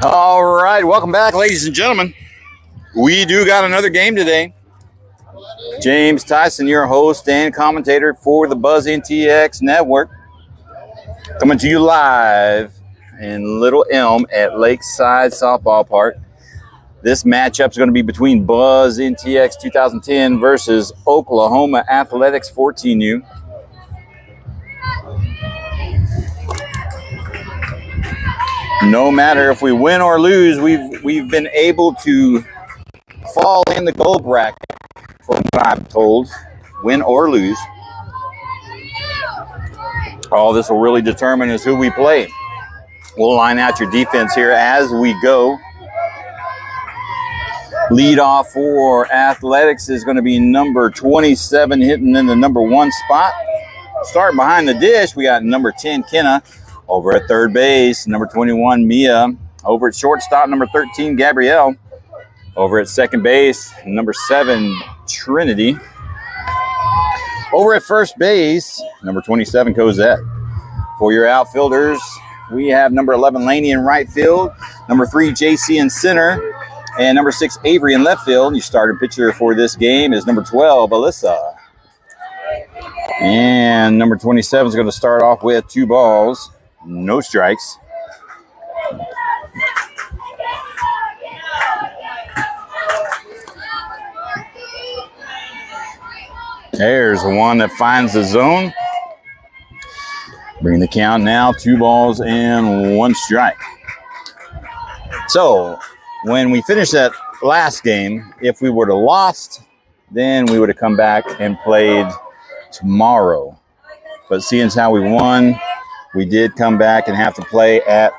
All right, welcome back, ladies and gentlemen. We do got another game today. James Tyson, your host and commentator for the Buzz NTX Network, coming to you live in Little Elm at Lakeside Softball Park. This matchup is going to be between Buzz NTX 2010 versus Oklahoma Athletics 14U. No matter if we win or lose, we've been able to fall in the gold bracket, from what I'm told, win or lose. All this will really determine is who we play. We'll line out your defense here as we go. Lead off for Athletics is going to be number 27, hitting in the number 1 spot. Starting behind the dish, we got number 10, Kenna. Over at third base, number 21, Mia. Over at shortstop, number 13, Gabrielle. Over at second base, number 7, Trinity. Over at first base, number 27, Cosette. For your outfielders, we have number 11, Laney in right field. Number 3, JC in center. And number 6, Avery in left field. Your starting pitcher for this game is number 12, Alyssa. And number 27 is going to start off with 2 balls. No strikes. There's one that finds the zone. Bring the count now, 2 balls and 1 strike. So when we finished that last game, if we would have lost, then we would have come back and played tomorrow. But seeing as how we won, we did come back and have to play at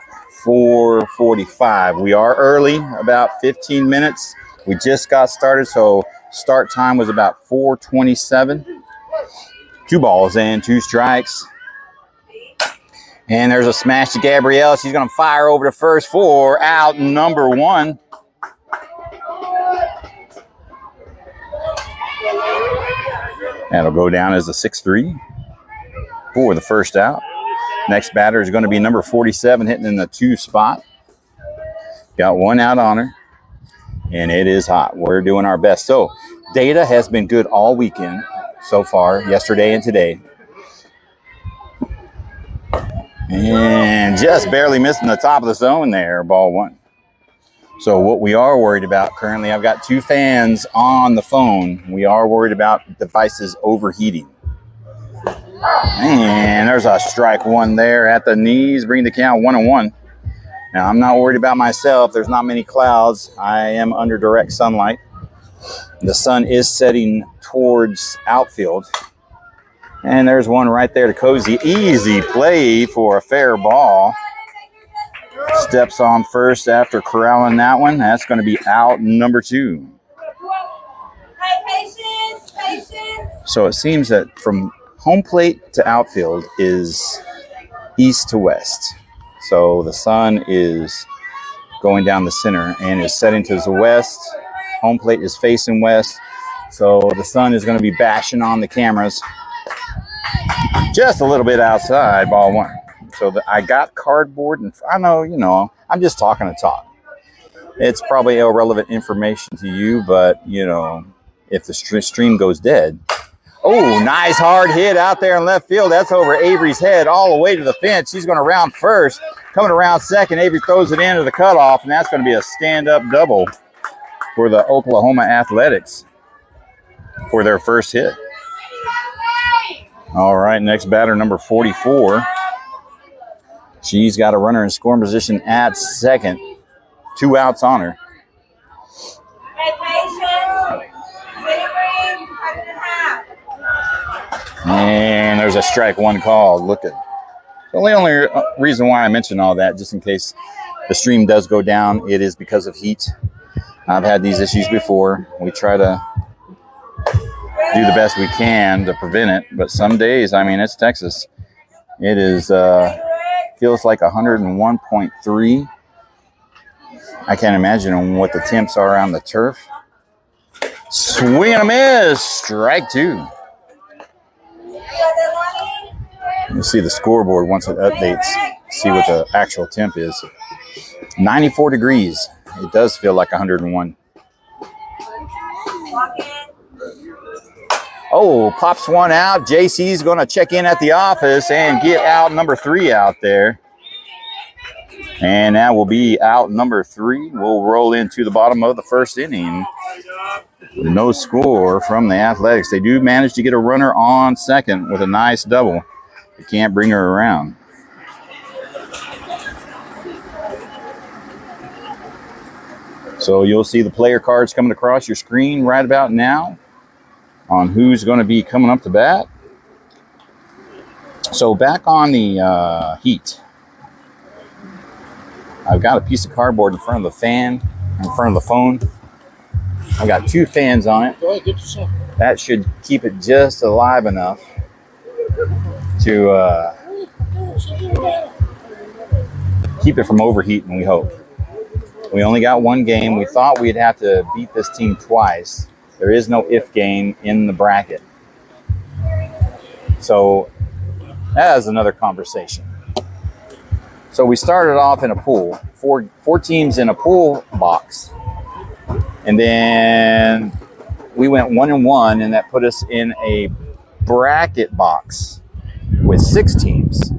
4:45. We are early, about 15 minutes. We just got started, so start time was about 4:27. 2 balls and 2 strikes. And there's a smash to Gabrielle. She's going to fire over to first for out number 1. That'll go down as a 6-3 for the first out. Next batter is going to be number 47, hitting in the 2 spot. Got 1 out on her, and it is hot. We're doing our best. So data has been good all weekend so far, yesterday and today. And just barely missing the top of the zone there, ball 1. So what we are worried about currently, I've got 2 fans on the phone. We are worried about devices overheating. And there's a strike 1 there at the knees. Bring the count 1-1. Now, I'm not worried about myself. There's not many clouds. I am under direct sunlight. The sun is setting towards outfield. And there's one right there to Cozy. Easy play for a fair ball. Steps on first after corralling that one. That's going to be out number 2. So it seems that from home plate to outfield is east to west. So the sun is going down the center and is setting to the west. Home plate is facing west. So the sun is going to be bashing on the cameras just a little bit outside, ball 1. So I got cardboard, and I know, I'm just talking to talk. It's probably irrelevant information to you, but, if the stream goes dead. Oh, nice hard hit out there in left field. That's over Avery's head all the way to the fence. She's going to round first. Coming around second, Avery throws it into the cutoff, and that's going to be a stand-up double for the Oklahoma Athletics for their first hit. All right, next batter, number 44. She's got a runner in scoring position at second. 2 outs on her. And there's a strike 1 called. Look at the only reason why I mention all that, just in case the stream does go down, it is because of heat. I've had these issues before. We try to do the best we can to prevent it, but some days, it's Texas. It is feels like 101.3. I can't imagine what the temps are on the turf. Swing and a miss. Strike 2. You'll see the scoreboard once it updates. See what the actual temp is. 94 degrees. It does feel like 101. Oh, pops one out. JC's going to check in at the office and get out number 3 out there. And that will be out number 3. We'll roll into the bottom of the first inning. No score from the Athletics. They do manage to get a runner on second with a nice double. They can't bring her around. So you'll see the player cards coming across your screen right about now on who's going to be coming up to bat. So back on the Heat. I've got a piece of cardboard in front of the fan, in front of the phone. I got 2 fans on it. Go ahead, get yourself. That should keep it just alive enough to keep it from overheating, we hope. We only got 1 game. We thought we'd have to beat this team twice. There is no if game in the bracket. So that is another conversation. So we started off in a pool, four teams in a pool box. And then we went 1-1, and that put us in a bracket box with 6 teams.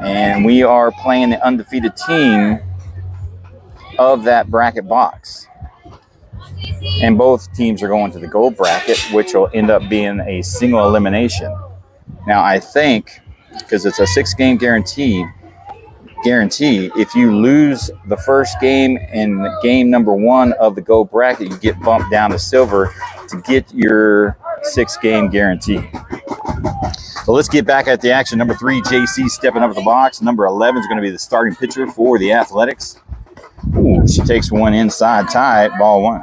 And we are playing the undefeated team of that bracket box. And both teams are going to the gold bracket, which will end up being a single elimination. Now, I think, because it's a 6-game guarantee, if you lose the first game in game number 1 of the gold bracket, you get bumped down to silver to get your 6-game guarantee. So let's get back at the action. Number 3, JC stepping up at the box. Number 11 is going to be the starting pitcher for the Athletics. Ooh, she takes one inside tight, ball 1.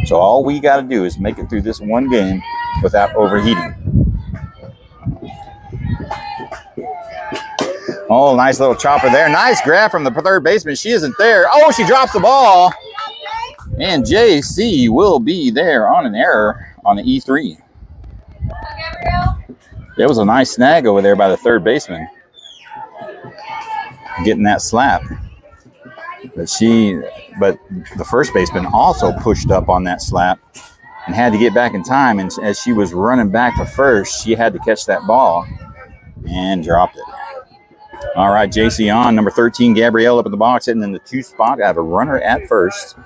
So all we got to do is make it through this 1 game without overheating. Oh, nice little chopper there. Nice grab from the third baseman. She isn't there. Oh, she drops the ball. And JC will be there on an error on the E3. There was a nice snag over there by the third baseman, getting that slap. But the first baseman also pushed up on that slap and had to get back in time. And as she was running back to first, she had to catch that ball and dropped it. All right, JC on. Number 13, Gabrielle up in the box, hitting in the 2 spot. I have a runner at first.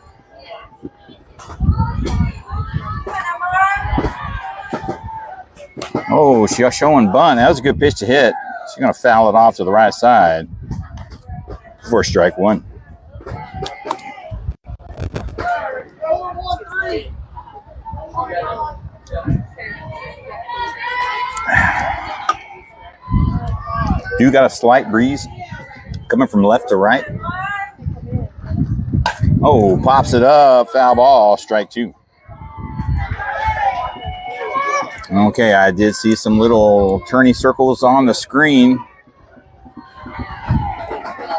Oh, she's showing bunt. That was a good pitch to hit. She's going to foul it off to the right side for strike 1. You got a slight breeze coming from left to right. Oh, pops it up, foul ball, strike 2. Okay, I did see some little turny circles on the screen.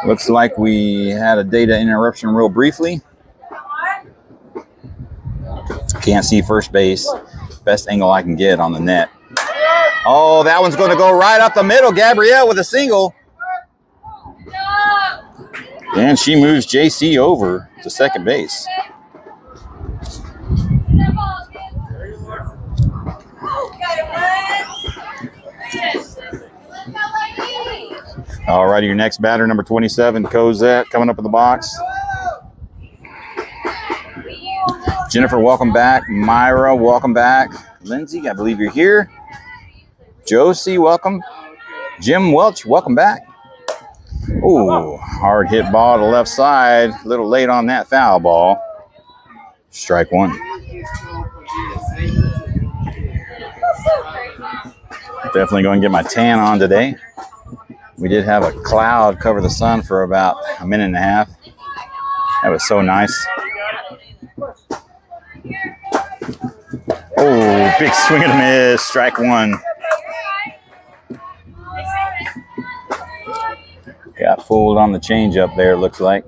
Looks like we had a data interruption real briefly. Can't see first base. Best angle I can get on the net. Oh, that one's going to go right up the middle. Gabrielle with a single. And she moves JC over to second base. All righty, your next batter, number 27, Cosette, coming up in the box. Jennifer, welcome back. Myra, welcome back. Lindsay, I believe you're here. Josie, welcome. Jim Welch, welcome back. Ooh, hard hit ball to the left side. A little late on that foul ball. Strike 1. Definitely going to get my tan on today. We did have a cloud cover the sun for about a minute and a half. That was so nice. Oh, big swing and a miss. Strike 1. Got fooled on the changeup there, it looks like.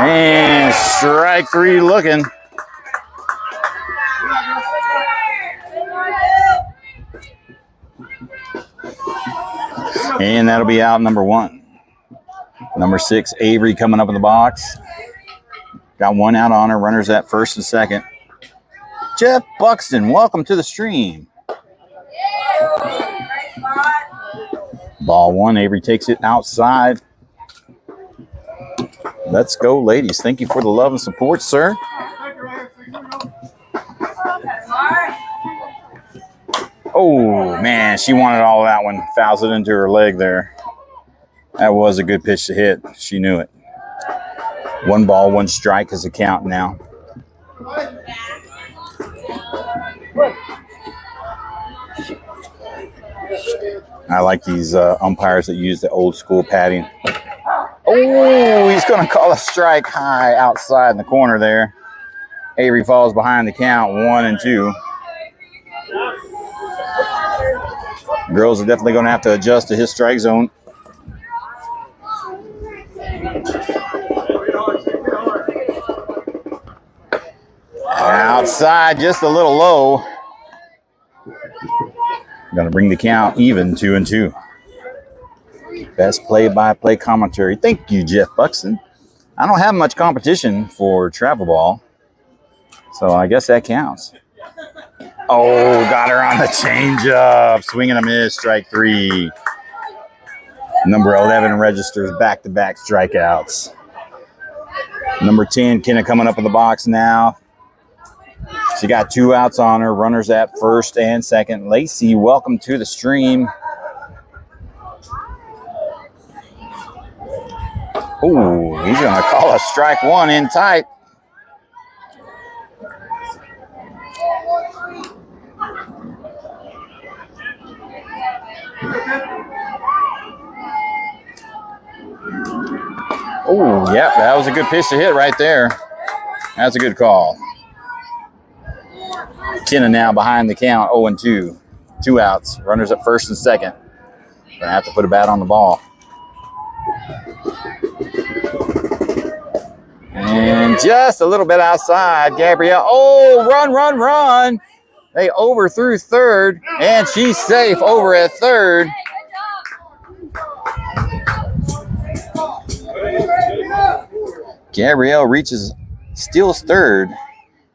And strike three looking. And that'll be out number one. Number 6, Avery coming up in the box. Got one out on her. Runners at first and second. Jeff Buxton, welcome to the stream. Ball one. Avery takes it outside. Let's go, ladies. Thank you for the love and support, sir. Oh, man, she wanted all that one. Fouls it into her leg there. That was a good pitch to hit. She knew it. 1 ball, 1 strike is the count now. I like these umpires that use the old school padding. Oh, he's going to call a strike high outside in the corner there. Avery falls behind the count, 1-2. Girls are definitely going to have to adjust to his strike zone. Outside, just a little low. Going to bring the count even, 2-2. Best play-by-play commentary. Thank you, Jeff Buxton. I don't have much competition for travel ball, so I guess that counts. Oh, got her on the changeup. Swing and a miss, strike 3. Number 11 registers back-to-back strikeouts. Number 10, Kenna coming up in the box now. She got 2 outs on her. Runners at first and second. Lacey, welcome to the stream. Oh, he's going to call a strike 1 in tight. Oh, yep, that was a good pitch to hit right there. That's a good call. Kenna now behind the count, 0-2. 2 outs. Runners at first and second. Gonna have to put a bat on the ball. And just a little bit outside, Gabrielle. Oh, run. They overthrew third, and she's safe over at third. Gabrielle steals third,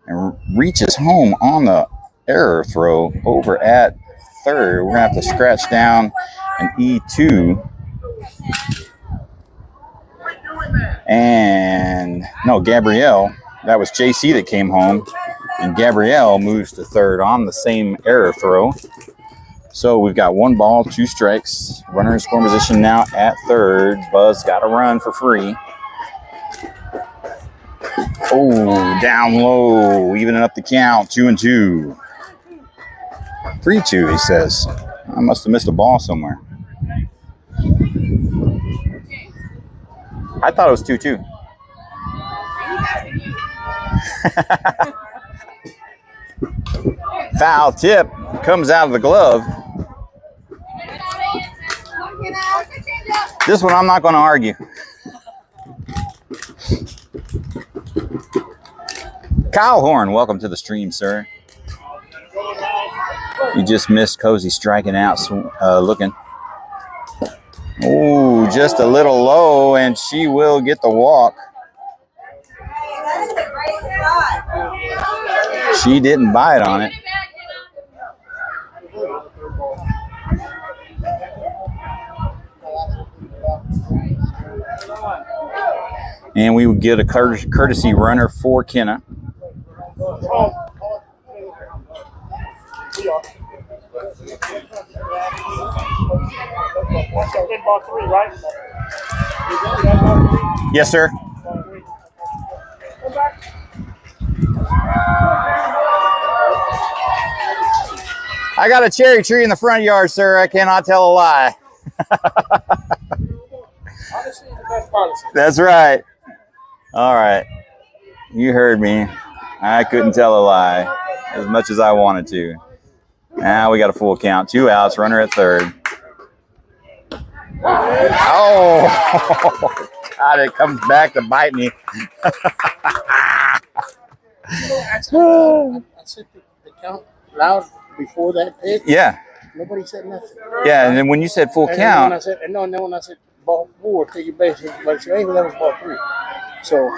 and reaches home on the error throw over at third. We're going to have to scratch down an E2. And no, Gabrielle, that was JC that came home. And Gabrielle moves to third on the same error throw. So we've got 1 ball, 2 strikes. Runner in scoring position now at third. Buzz got a run for free. Oh, down low, evening up the count, 2-2. 3-2, he says. I must have missed a ball somewhere. I thought it was 2-2. Foul tip comes out of the glove. This one I'm not going to argue. Kyle Horn, welcome to the stream, sir. You just missed Cozy striking out, looking. Oh, just a little low, and she will get the walk. She didn't bite on it. And we would get a courtesy runner for Kenna. Yes, sir. I got a cherry tree in the front yard, sir. I cannot tell a lie. That's right. All right. You heard me. I couldn't tell a lie as much as I wanted to. Now we got a full count. 2 outs. Runner at third. Oh, God, it comes back to bite me. I said the count loud before that hit. Yeah. Nobody said nothing. Yeah, and then when you said full count. And then when I said ball 4, take your base, everybody said, hey, well, that was ball 3. So.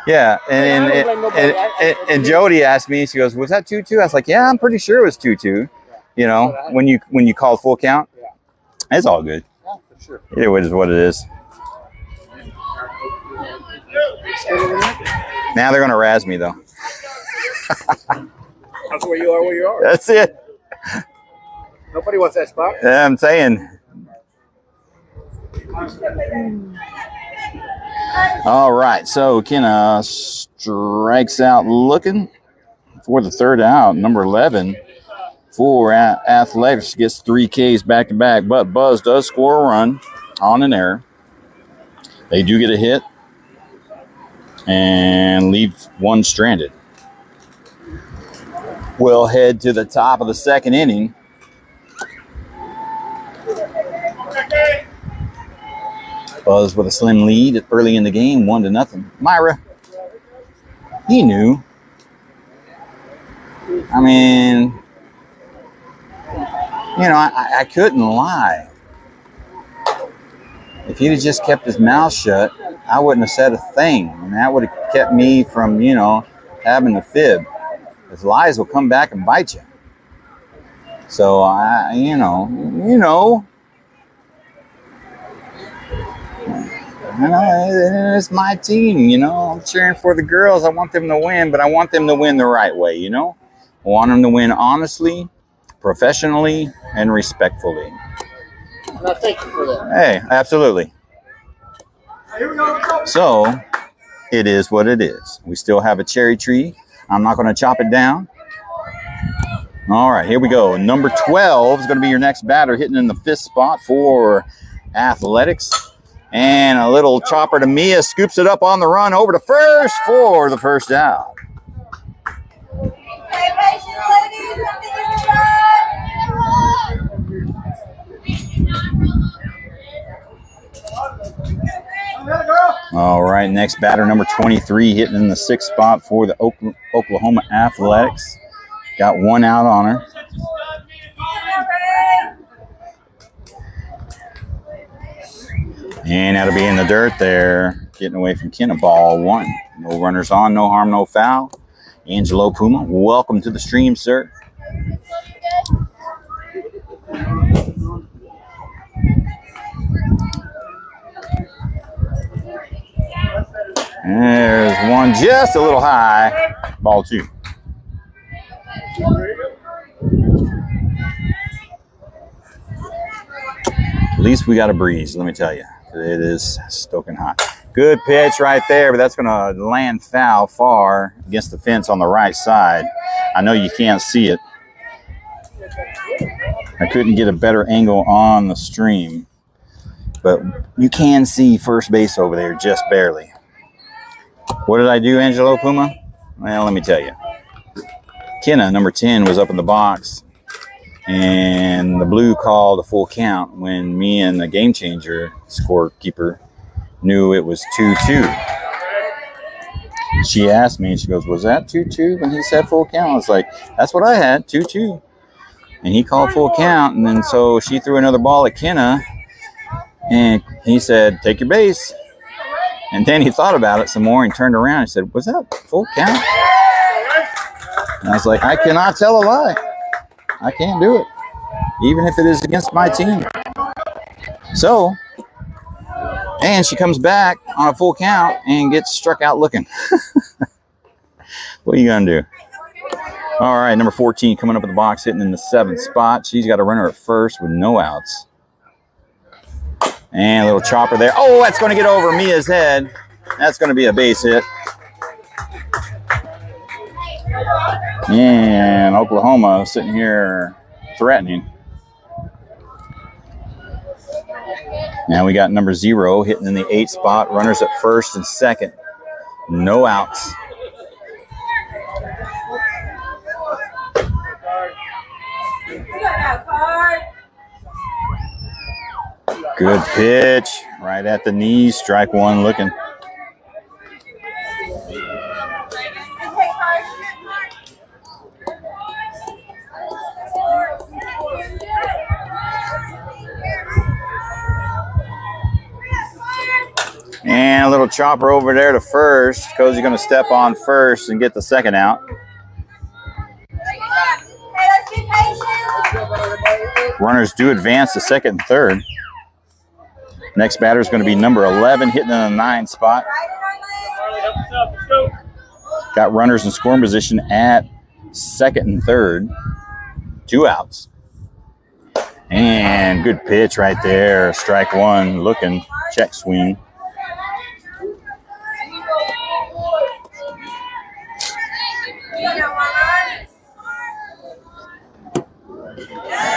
Yeah, and Jody asked me, she goes, was that 2-2? I was like, yeah, I'm pretty sure it was 2-2. You know, when you called full count. Yeah. It's all good. Yeah, for sure. It is what it is. Now they're going to razz me, though. That's where you are. That's it. Nobody wants that spot. Yeah, I'm saying. All right, so Kenna strikes out looking for the third out. Number 11 for Athletics gets 3 Ks back to back, but Buzz does score a run on an error. They do get a hit and leave one stranded. We'll head to the top of the second inning. Buzz with a slim lead early in the game, 1-0. Myra, he knew. I mean, you know, I couldn't lie. If he'd have just kept his mouth shut, I wouldn't have said a thing. And that would have kept me from, you know, having a fib. Because lies will come back and bite you. So, you know. It's my team, you know. I'm cheering for the girls. I want them to win, but I want them to win the right way, you know. I want them to win honestly, professionally, and respectfully. And I thank you for that. Hey, absolutely. So, it is what it is. We still have a cherry tree. I'm not going to chop it down. All right, here we go. Number 12 is going to be your next batter, hitting in the 5th spot for Athletics. And a little chopper to Mia, scoops it up on the run over to first for the first out. All right, next batter, number 23, hitting in the 6th spot for the Oklahoma Athletics. Got 1 out on her. And that'll be in the dirt there, getting away from Kenna. Ball 1. No runners on, no harm, no foul. Angelo Puma, welcome to the stream, sir. There's one just a little high. Ball 2. At least we got a breeze, let me tell you. It is stoking hot. Good pitch right there, but that's going to land foul far against the fence on the right side. I know you can't see it. I couldn't get a better angle on the stream, but you can see first base over there just barely. What did I do, Angelo Puma? Well, let me tell you. Kenna, number 10, was up in the box. And the blue called a full count when me and the game changer scorekeeper knew it was 2-2. She asked me, and she goes, was that 2-2 when he said full count? I was like, that's what I had, 2-2. And he called full count, and then so she threw another ball at Kenna, and he said, take your base. And then he thought about it some more and turned around and said, was that full count? And I was like, I cannot tell a lie. I can't do it, even if it is against my team. So, and she comes back on a full count and gets struck out looking. What are you going to do? All right, number 14 coming up in the box, hitting in the 7th spot. She's got a runner at first with no outs. And a little chopper there. Oh, that's going to get over Mia's head. That's going to be a base hit. And Oklahoma sitting here threatening. Now we got number 0 hitting in the 8th spot. Runners at first and second. No outs. Good pitch. Right at the knees. Strike one looking. And a little chopper over there to first. Cozy's going to step on first and get the second out. Runners do advance to second and third. Next batter is going to be number 11, hitting in the 9 spot. Got runners in scoring position at second and third. 2 outs. And good pitch right there. Strike one looking. Check swing.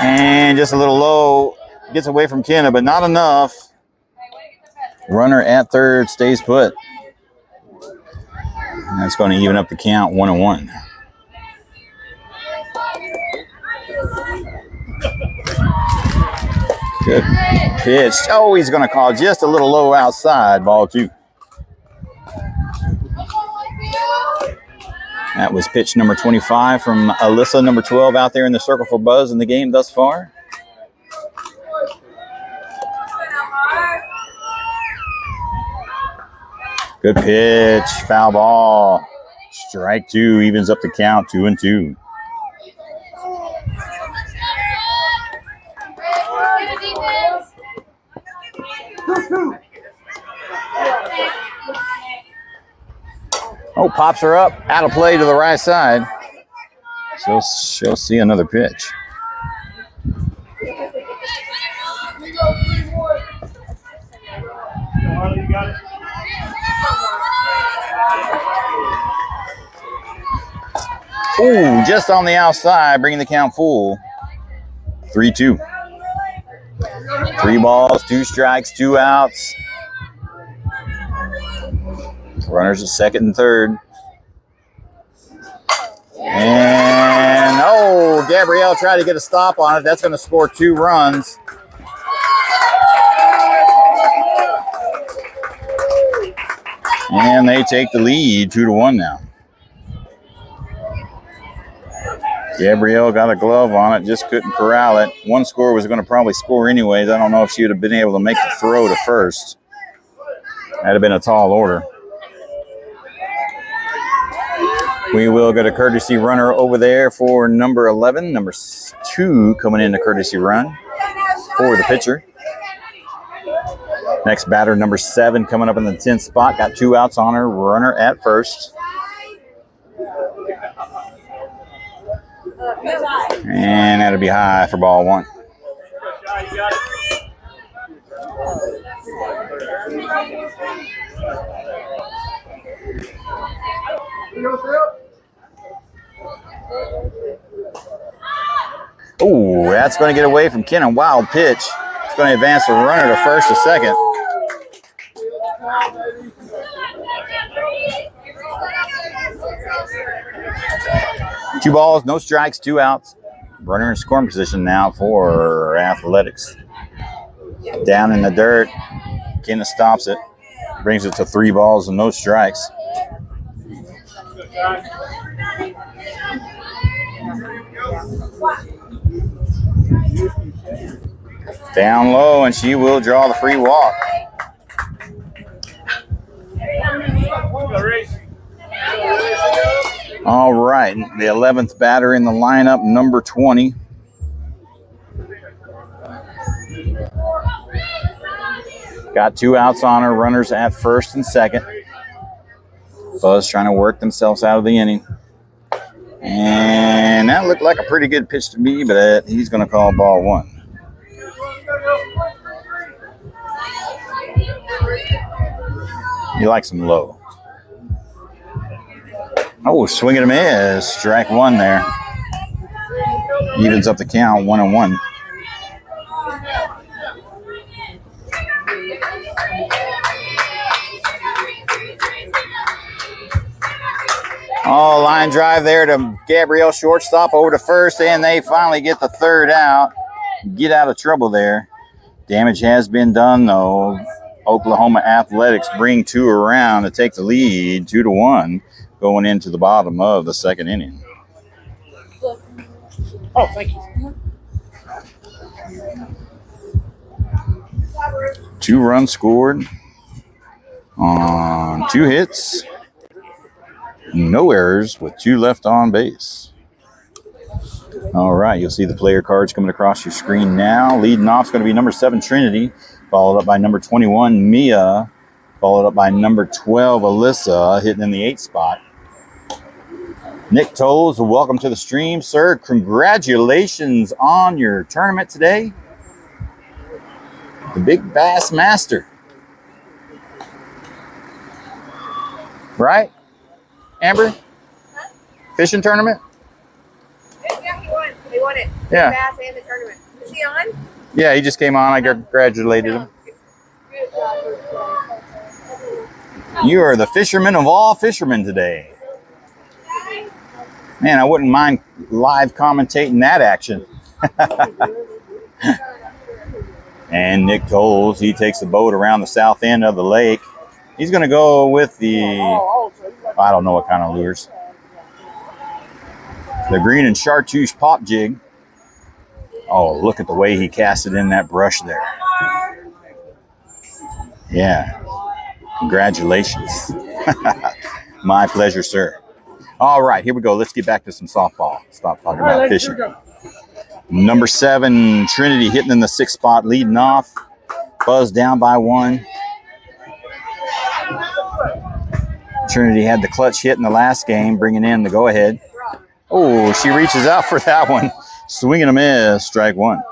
And just a little low. Gets away from Kenna, but not enough. Runner at third stays put. And that's going to even up the count 1-1. Good pitch. Oh, he's going to call just a little low outside. Ball 2. That was pitch number 25 from Alyssa, number 12, out there in the circle for Buzz in the game thus far. Good pitch. Foul ball. Strike 2 evens up the count 2-2. Oh, pops her up. Out of play to the right side. So she'll see another pitch. Ooh, just on the outside, bringing the count full. 3-2. 3 balls, 2 strikes, 2 outs. Runners at second and third. And, oh, Gabrielle tried to get a stop on it. That's going to score 2 runs. And they take the lead 2-1 now. Gabrielle got a glove on it, just couldn't corral it. One score was going to probably score anyways. I don't know if she would have been able to make the throw to first. That'd have been a tall order. We will get a courtesy runner over there for number 11. Number 2 coming in the courtesy run for the pitcher. Next batter, number 7, coming up in the 10th spot. Got 2 outs on her. Runner at first. And that'll be high for ball 1. Oh, that's going to get away from Kenna. Wild pitch. It's going to advance the runner to first to second. Two balls, no strikes, 2 outs. Runner in scoring position now for Athletics. Down in the dirt. Kenna stops it. Brings it to 3 balls and no strikes. Down low, and she will draw the free walk. All right, the 11th batter in the lineup, number 20. Got 2 outs on her, runners at first and second. Buzz trying to work themselves out of the inning. And that looked like a pretty good pitch to me, but he's going to call ball 1. He likes him low. Oh, swing and a miss. Strike 1 there. Evens up the count 1-1. Oh, line drive there to Gabrielle, shortstop, over to first, and they finally get the 3rd out. Get out of trouble there. Damage has been done, though. Oklahoma Athletics bring 2 around to take the lead, 2-1, going into the bottom of the second inning. Oh, thank you. 2 runs scored on 2 hits. No errors with 2 left on base. All right, you'll see the player cards coming across your screen now. Leading off is going to be number 7, Trinity, followed up by number 21, Mia, followed up by number 12, Alyssa, hitting in the 8th spot. Nick Tolles, welcome to the stream, sir. Congratulations on your tournament today. The Big Bass Master. Right? Amber? Huh? Fishing tournament? Yeah, he won. He won it. Yeah. The bass and the tournament. Is he on? Yeah, he just came on. I congratulated him. You are the fisherman of all fishermen today. Man, I wouldn't mind live commentating that action. And Nick Tolles, he takes the boat around the south end of the lake. He's going to go with the, I don't know what kind of lures. The green and chartreuse pop jig. Oh, look at the way he cast it in that brush there. Yeah. Congratulations. My pleasure, sir. All right, here we go. Let's get back to some softball. Stop talking about fishing. Number 7, Trinity hitting in the 6th spot, leading off. Buzz down by 1. Trinity had the clutch hit in the last game, bringing in the go-ahead. Oh, she reaches out for that one. Swing and a miss, strike 1.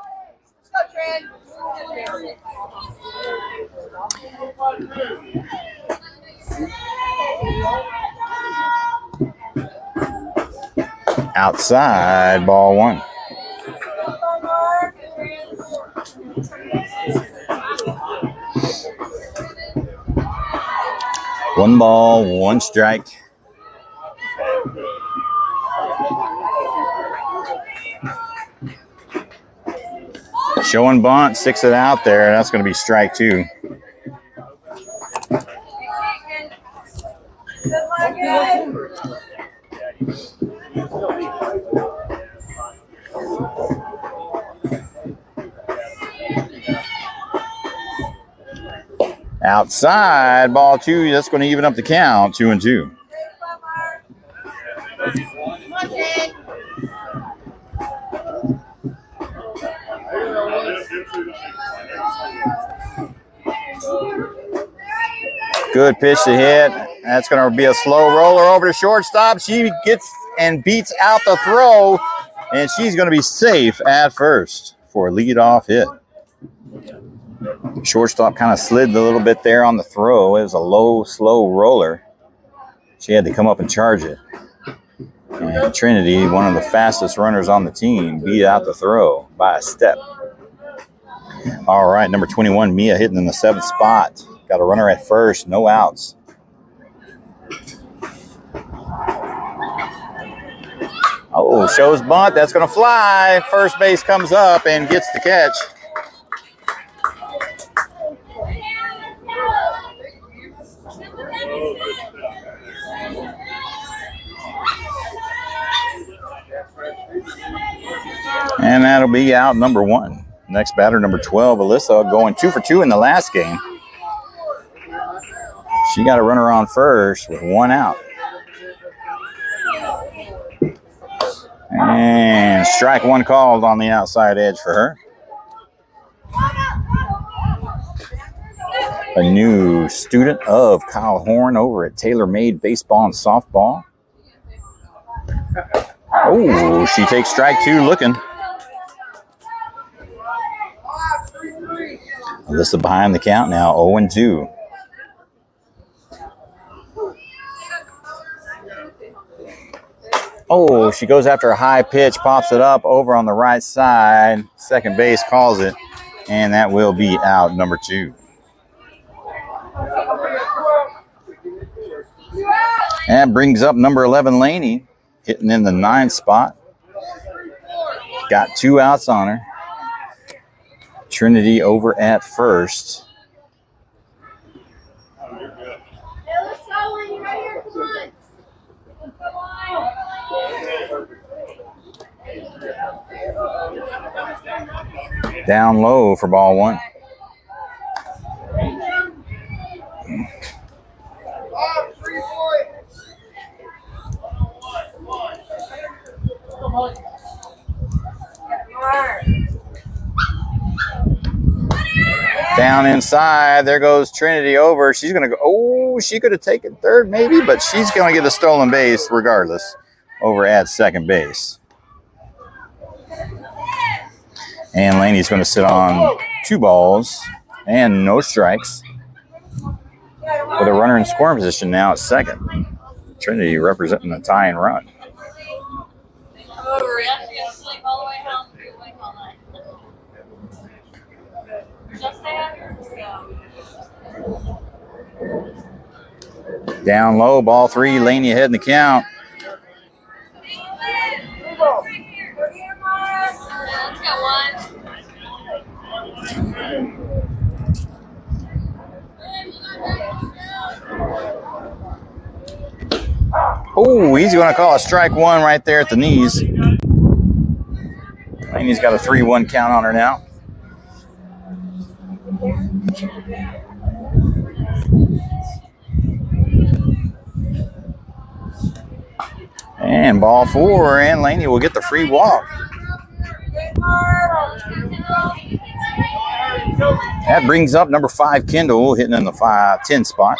Outside, ball 1. One ball, 1 strike. Showing bunt, 6 it out there. That's going to be strike 2. Outside, ball 2. That's going to even up the count, 2-2. Good pitch to hit. That's going to be a slow roller over to shortstop. She gets and beats out the throw, and she's going to be safe at first for a leadoff hit. Shortstop kind of slid a little bit there on the throw. It was a low, slow roller. She had to come up and charge it. And Trinity, one of the fastest runners on the team, beat out the throw by a step. All right, number 21, Mia, hitting in the 7th spot. Got a runner at first, no outs. Oh, shows bunt. That's going to fly. First base comes up and gets the catch. And that'll be out number 1. Next batter, number 12, Alyssa, going 2 for 2 in the last game. She got a runner on first with 1 out. And strike 1 called on the outside edge for her. A new student of Kyle Horn over at Taylor Made Baseball and Softball. Oh, she takes strike 2 looking. Alyssa behind the count now, 0-2. Oh, she goes after a high pitch, pops it up over on the right side. Second base calls it, and that will be out number 2. And brings up number 11, Laney, hitting in the 9th spot. Got 2 outs on her. Trinity over at first. Down low for ball one. Down inside, there goes Trinity over. She's going to go, oh, she could have taken third maybe, but she's going to get a stolen base regardless over at second base. And Laney's going to sit on 2 balls and no strikes with a runner in scoring position now at second. Trinity representing the tie and run. Down low, ball 3, Laney ahead in the count. Oh, he's going to call a strike 1 right there at the knees. Laney's got a 3-1 count on her now. And ball 4, and Laney will get the free walk. That brings up number 5, Kendall, hitting in the 5-10 spot.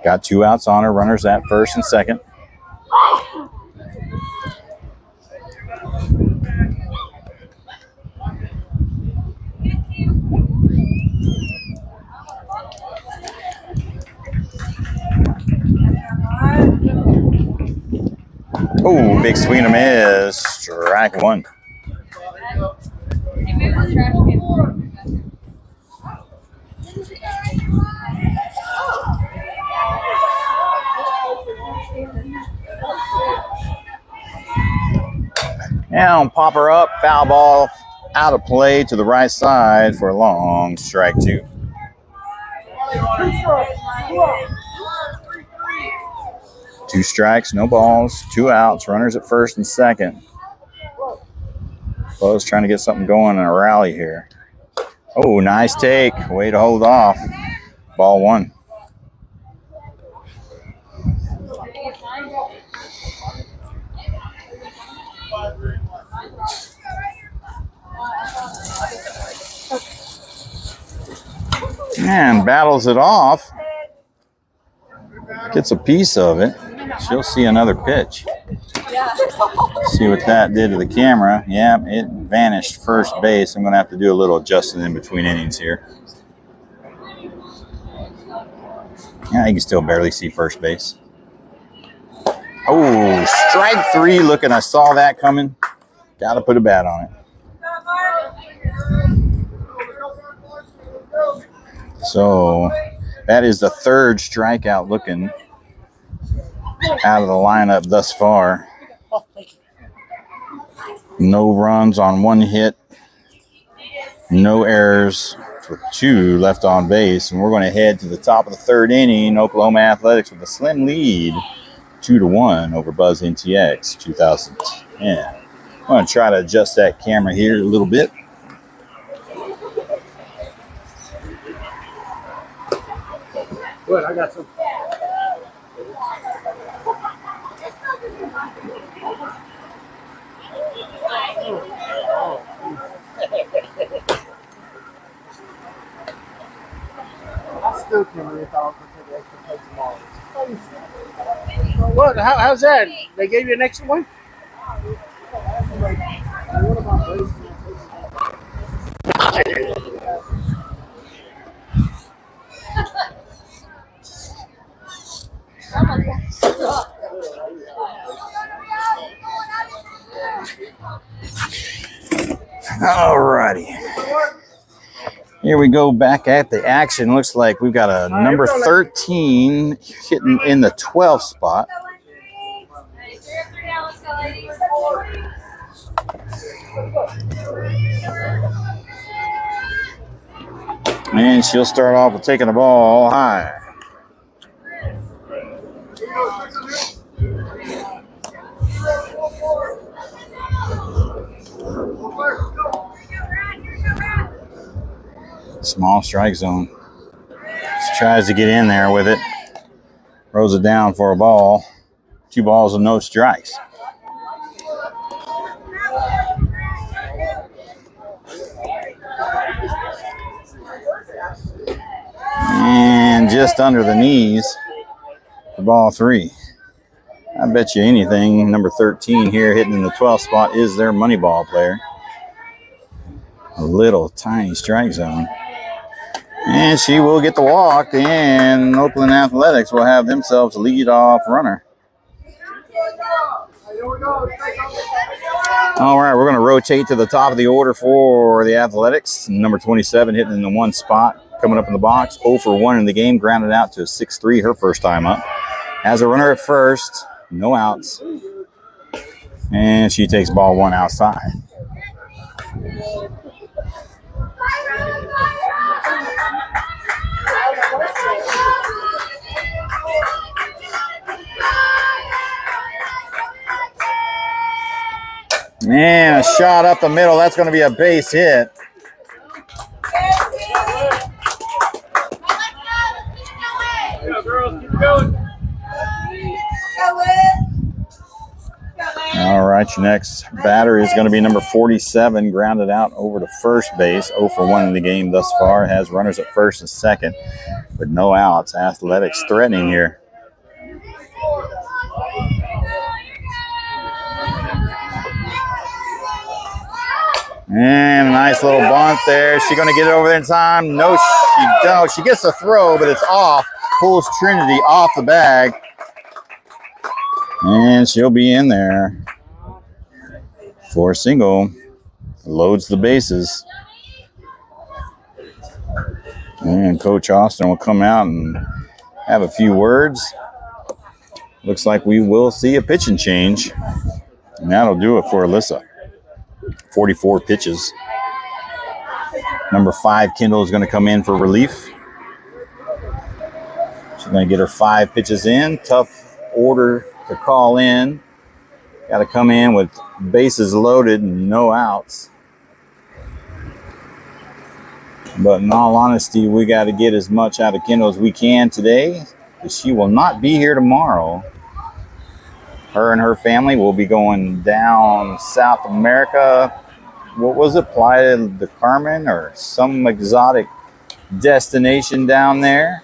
Got 2 outs on her, runners at first and second. Oh, big swing and a miss. Strike 1. Now pop her up, foul ball out of play to the right side for a long strike 2. Two strikes, no balls, 2 outs, runners at first and second. Bo's trying to get something going in a rally here. Oh, nice take. Way to hold off. Ball 1. And battles it off. Gets a piece of it. She'll see another pitch. See what that did to the camera. Yeah, it vanished first base. I'm going to have to do a little adjusting in between innings here. Yeah, you can still barely see first base. Oh, strike 3 looking. I saw that coming. Got to put a bat on it. So that is the 3rd strikeout looking out of the lineup thus far. No runs on 1 hit. No errors with 2 left on base. And we're going to head to the top of the 3rd inning. Oklahoma Athletics with a slim lead, 2-1 over Buzz NTX 2010. I'm going to try to adjust that camera here a little bit. Good, I got some. I still can't really thought for the extra play tomorrow. What? How's that? They gave you an extra one? All righty. Here we go back at the action. Looks like we've got a number 13 hitting in the 12th spot. And she'll start off with taking the ball high. Small strike zone. She tries to get in there with it. Throws it down for a ball. 2 balls and no strikes. And just under the knees for ball 3. I bet you anything, number 13 here hitting in the 12th spot is their money ball player. A little tiny strike zone. And she will get the walk, and Oakland Athletics will have themselves a lead-off runner. All right, we're going to rotate to the top of the order for the Athletics. Number 27 hitting in the 1 spot, coming up in the box. 0 for 1 in the game, grounded out to 6-3 her first time up. Has a runner at first, no outs. And she takes ball 1 outside. Man, a shot up the middle. That's going to be a base hit. All right, your next batter is going to be number 47, grounded out over to first base. 0 for 1 in the game thus far. Has runners at first and second, but no outs. Athletics threatening here. And a nice little bunt there. Is she going to get it over there in time? No, she don't. She gets the throw, but it's off. Pulls Trinity off the bag. And she'll be in there for a single. Loads the bases. And Coach Austin will come out and have a few words. Looks like we will see a pitching change. And that'll do it for Alyssa. 44 pitches. Number 5, Kendall, is going to come in for relief. She's going to get her 5 pitches in. Tough order to call in. Got to come in with bases loaded and no outs. But in all honesty, we got to get as much out of Kendall as we can today, because she will not be here tomorrow. Her and her family will be going down South America. What was it? Playa del Carmen or some exotic destination down there.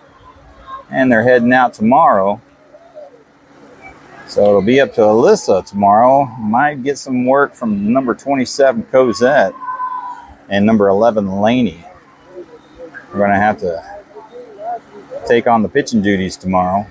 And they're heading out tomorrow. So it'll be up to Alyssa tomorrow. Might get some work from number 27, Cosette, and number 11, Laney. We're going to have to take on the pitching duties tomorrow.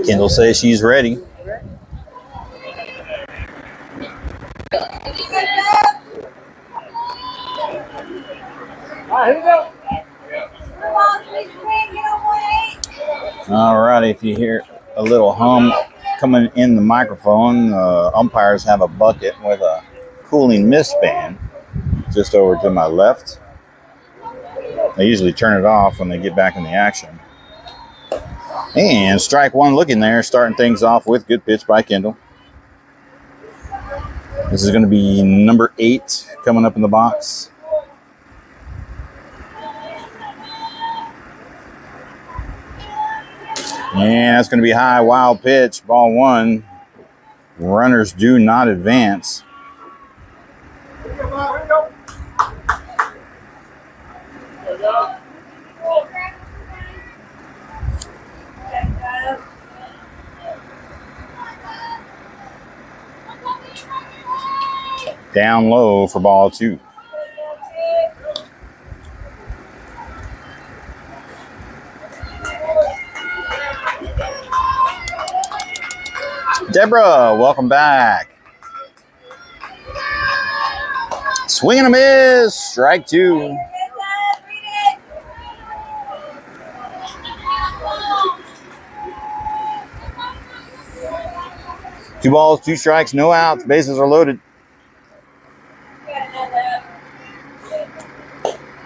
Kendall says she's ready. All right, if you hear a little hum coming in the microphone, umpires have a bucket with a cooling mist fan just over to my left. They usually turn it off when they get back in the action. And strike 1 looking there, starting things off with good pitch by Kendall. This is going to be number 8 coming up in the box. And that's going to be high, wild pitch, ball 1. Runners do not advance. Down low for ball 2. Deborah, welcome back. Swing and a miss. Strike two. Two balls, two strikes, no outs. Bases are loaded.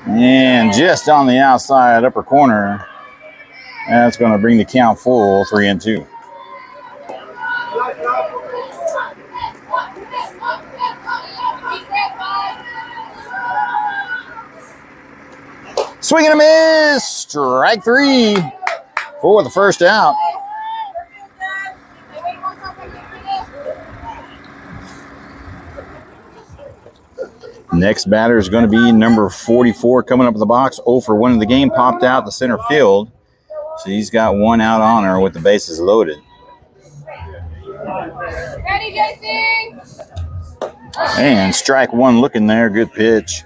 And just on the outside upper corner. That's going to bring the count full, 3-2. Swing and a miss. Strike three for the first out. Next batter is going to be number 44 coming up in the box. 0 for 1 in the game. Popped out to center field. So he's got one out on her with the bases loaded. Ready, JC? And strike one looking there. Good pitch.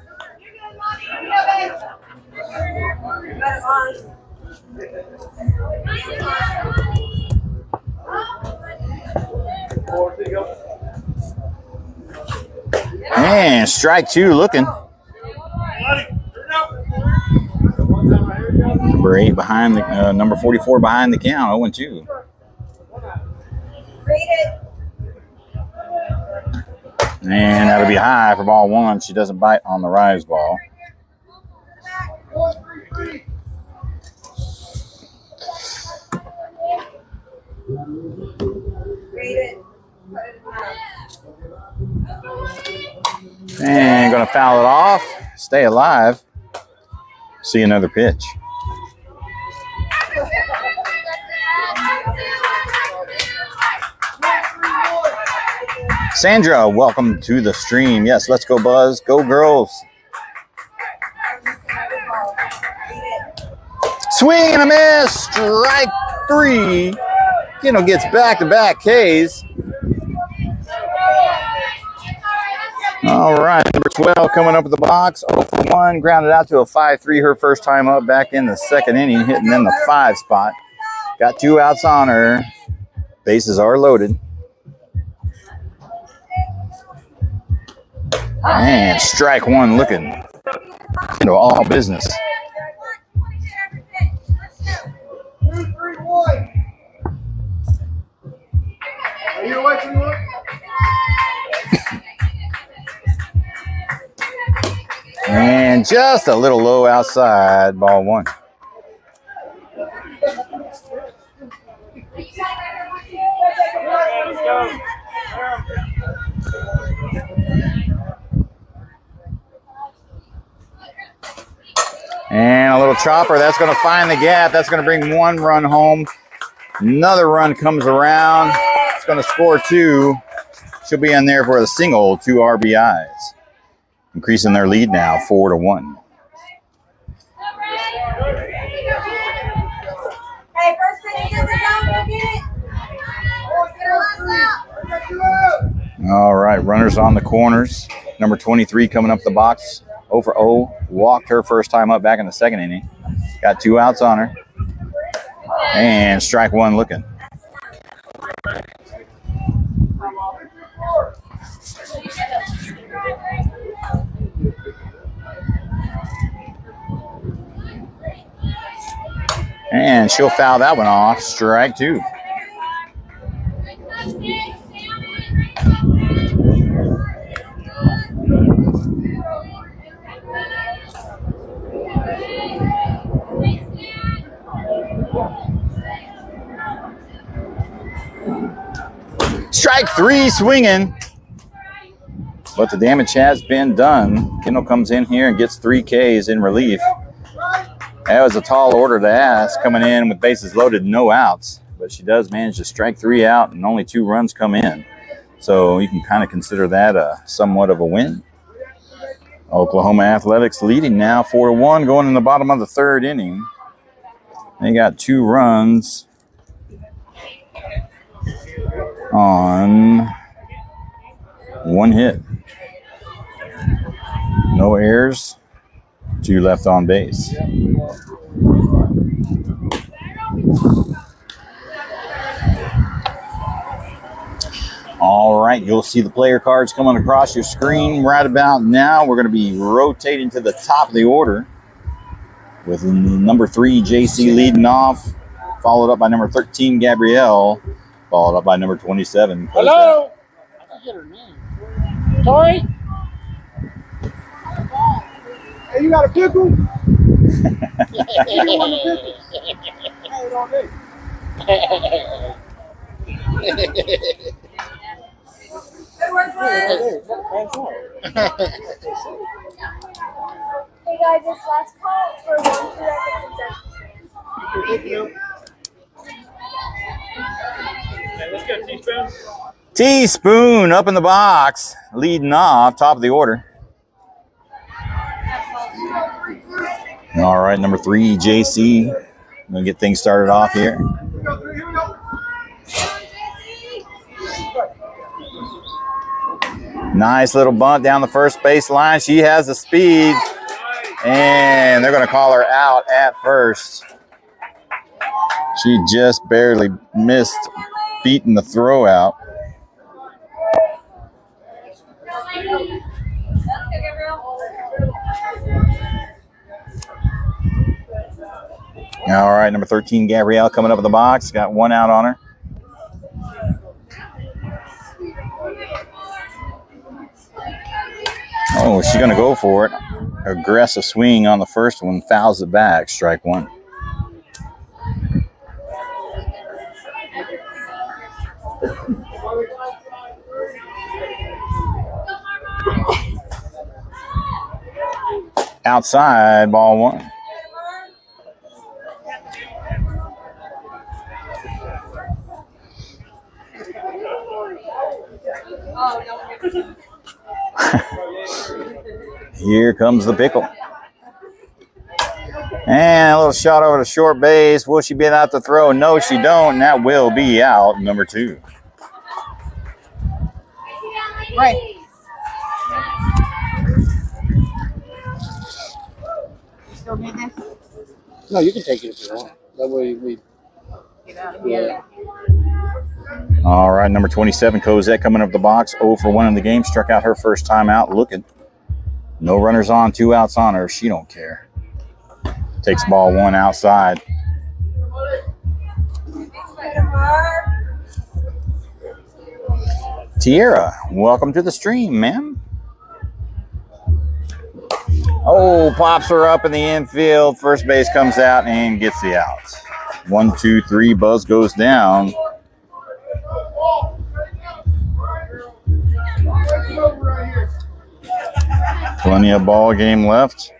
And strike two looking. Number 8 behind the number 44 behind the count. 0-2. And that'll be high for ball one. She doesn't bite on the rise ball. And going to foul it off. Stay alive. See another pitch. Sandra, welcome to the stream. Yes, let's go, Buzz. Go, girls. Swing and a miss. Strike three. Gets back-to-back Ks. All right, number 12 coming up at the box. 0 for 1, grounded out to a 5-3 her first time up back in the second inning, hitting in the 5 spot. Got 2 outs on her. Bases are loaded. And strike one looking into all business. And just a little low outside, ball one. And a little chopper. That's going to find the gap. That's going to bring 1 run home. Another run comes around. It's going to score 2. She'll be in there for a single, 2 RBIs. Increasing their lead now, 4-1. Hey, first thing you get it. All right, runners on the corners. Number 23 coming up the box. 0 for 0. Walked her first time up back in the second inning. Got 2 outs on her. And strike one looking. And she'll foul that one off. Strike two. Strike three swinging. But the damage has been done. Kendall comes in here and gets 3 Ks in relief. That was a tall order to ask, coming in with bases loaded, no outs. But she does manage to strike 3 out and only 2 runs come in. So you can kind of consider that a somewhat of a win. Oklahoma Athletics leading now 4-1 going in the bottom of the 3rd inning. They got 2 runs on 1 hit. No errors, 2 left on base. All right, you'll see the player cards coming across your screen right about now. We're going to be rotating to the top of the order with number 3, JC, leading off, followed up by number 13, Gabrielle, followed up by number 27. Hello? I forget her name. Tori? Hey, you got a pickle? You want a pickle? Hey, it all day. Good work, Hey, Hey guys, this last call for 1 2 Let's go, Teaspoon. Teaspoon up in the box, leading off, top of the order. All right, number 3, JC. I'm going to get things started off here. Nice little bunt down the first base line. She has the speed, and they're going to call her out at first. She just barely missed beating the throw out. All right, number 13, Gabrielle, coming up in the box. Got 1 out on her. Oh, she's going to go for it. Aggressive swing on the first one. Fouls it back. Strike 1. Outside, ball 1. Here comes the pickle. And a little shot over the short base. Will she be out to throw? No, she don't. And that will be out, number 2. Right. Still need this? No, you can take it if you want. That way we. Get out of here. All right, number 27, Cosette, coming up the box. 0 for 1 in the game. Struck out her first time out. Looking. No runners on, 2 outs on her. She don't care. Takes ball 1 outside. Tierra, welcome to the stream, ma'am. Oh, pops her up in the infield. First base comes out and gets the outs. 1, 2, 3. Buzz goes down. Plenty of ball game left.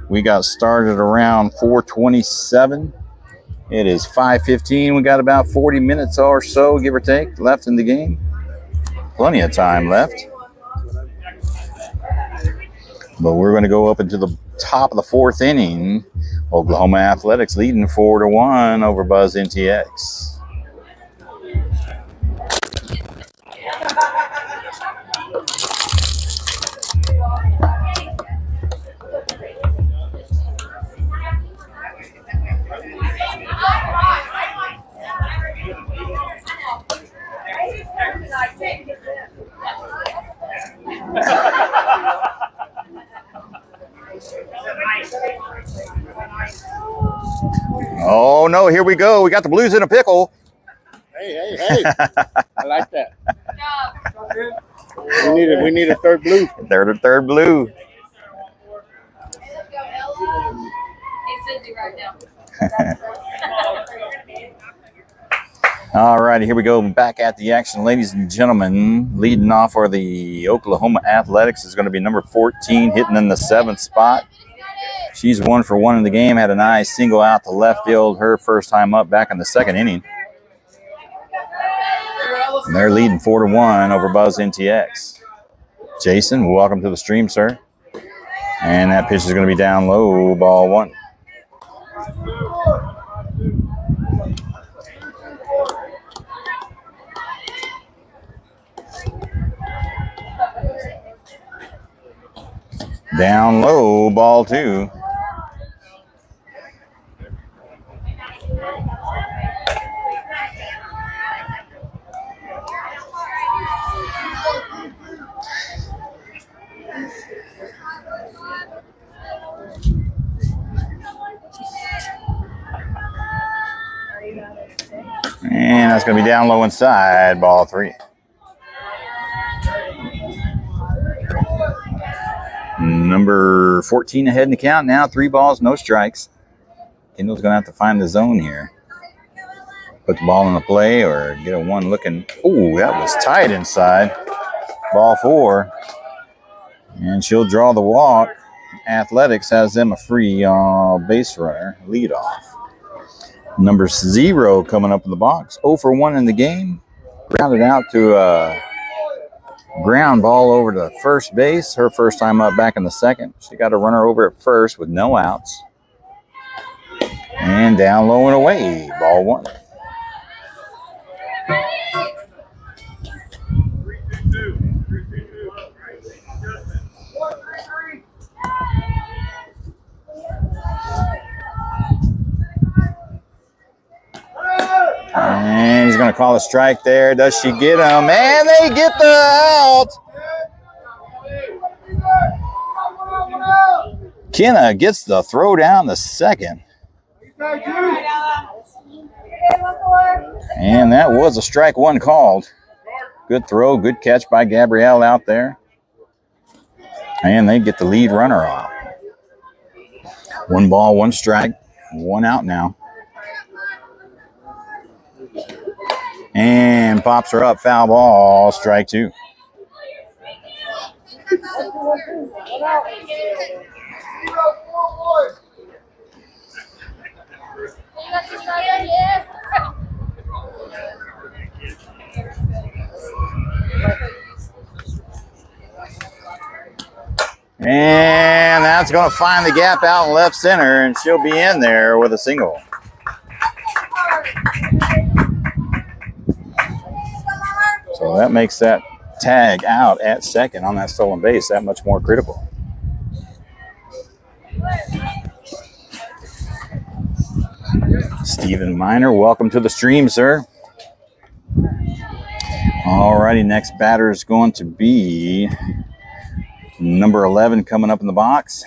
We got started around 4:27. It is 5:15. We got about 40 minutes or so, give or take, left in the game. Plenty of time left. But we're going to go up into the top of the 4th inning. Oklahoma Athletics leading 4-1 over Buzz NTX. Oh no, here we go. We got the Blues in a pickle. Hey. I like that. We need a third blue. Third blue. All righty, here we go. Back at the action, ladies and gentlemen. Leading off for the Oklahoma Athletics is going to be number 14, hitting in the 7th spot. She's 1 for 1 in the game. Had a nice single out to left field her first time up back in the 2nd inning. And they're leading 4-1 over Buzz NTX. Jason, welcome to the stream, sir. And that pitch is going to be down low, ball 1. Down low, ball 2. And that's going to be down low inside, ball 3. Number 14 ahead in the count now. 3 balls, no strikes. Kendall's going to have to find the zone here. Put the ball in the play or get a one looking. Oh, that was tight inside. Ball 4. And she'll draw the walk. Athletics has them a free base runner lead off. Number 0 coming up in the box. 0 for 1 in the game. Grounded out to a ground ball over to first base. Her first time up back in the second. She got a runner over at first with no outs. And down low and away. Ball 1. And he's going to call a strike there. Does she get him? And they get the out. Kenna gets the throw down the second. And that was a strike 1 called. Good throw, good catch by Gabrielle out there. And they get the lead runner off. 1 ball, 1 strike, 1 out now. And pops her up, foul ball, strike 2. And that's going to find the gap out in left center, and she'll be in there with a single. So that makes that tag out at second on that stolen base that much more critical. Stephen Miner, welcome to the stream, sir. All righty, next batter is going to be number 11 coming up in the box.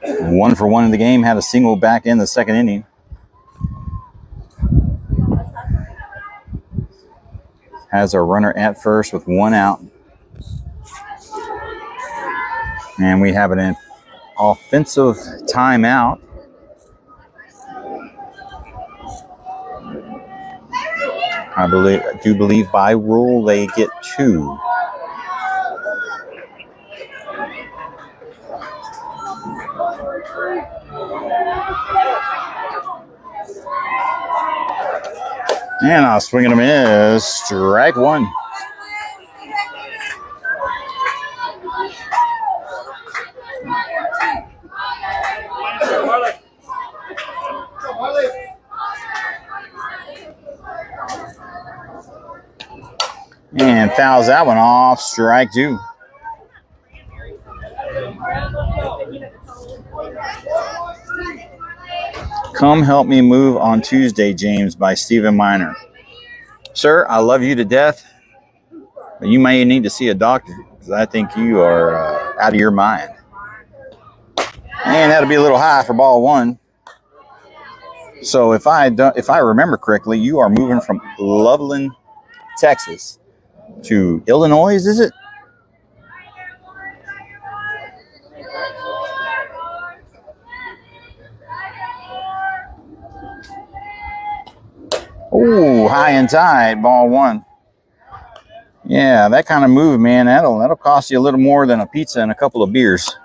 1 for 1 in the game, had a single back in the second inning. Has a runner at first with 1 out. And we have an offensive timeout. I do believe by rule they get 2. And I'll swing at him is strike 1. And fouls that one off, strike 2. Come Help Me Move on Tuesday, James, by Stephen Miner. Sir, I love you to death, but you may need to see a doctor because I think you are out of your mind. And that'll be a little high for ball 1. So if I remember correctly, you are moving from Loveland, Texas to Illinois, is it? Oh, high and tight, ball 1. Yeah, that kind of move, man, that'll cost you a little more than a pizza and a couple of beers.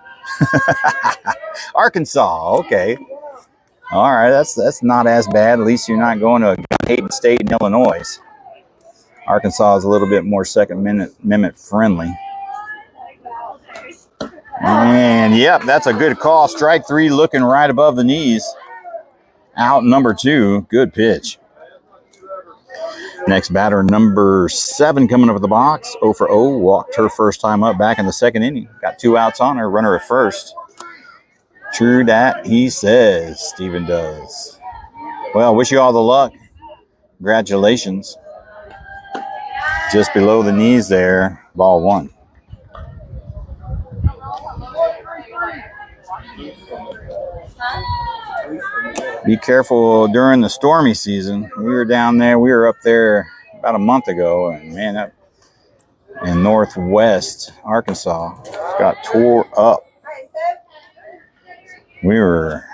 Arkansas, okay. All right, that's not as bad. At least you're not going to a Hayden State in Illinois. Arkansas is a little bit more Second Amendment friendly. And, yep, that's a good call. Strike 3 looking right above the knees. Out number 2. Good pitch. Next batter, number 7 coming up at the box. 0 for 0. Walked her first time up back in the second inning. Got 2 outs on her. Runner at first. True that, he says. Steven does. Well, wish you all the luck. Congratulations. Just below the knees there. Ball 1. Be careful during the stormy season. We were down there. We were up there about a month ago, and man, that in northwest Arkansas got tore up. We were,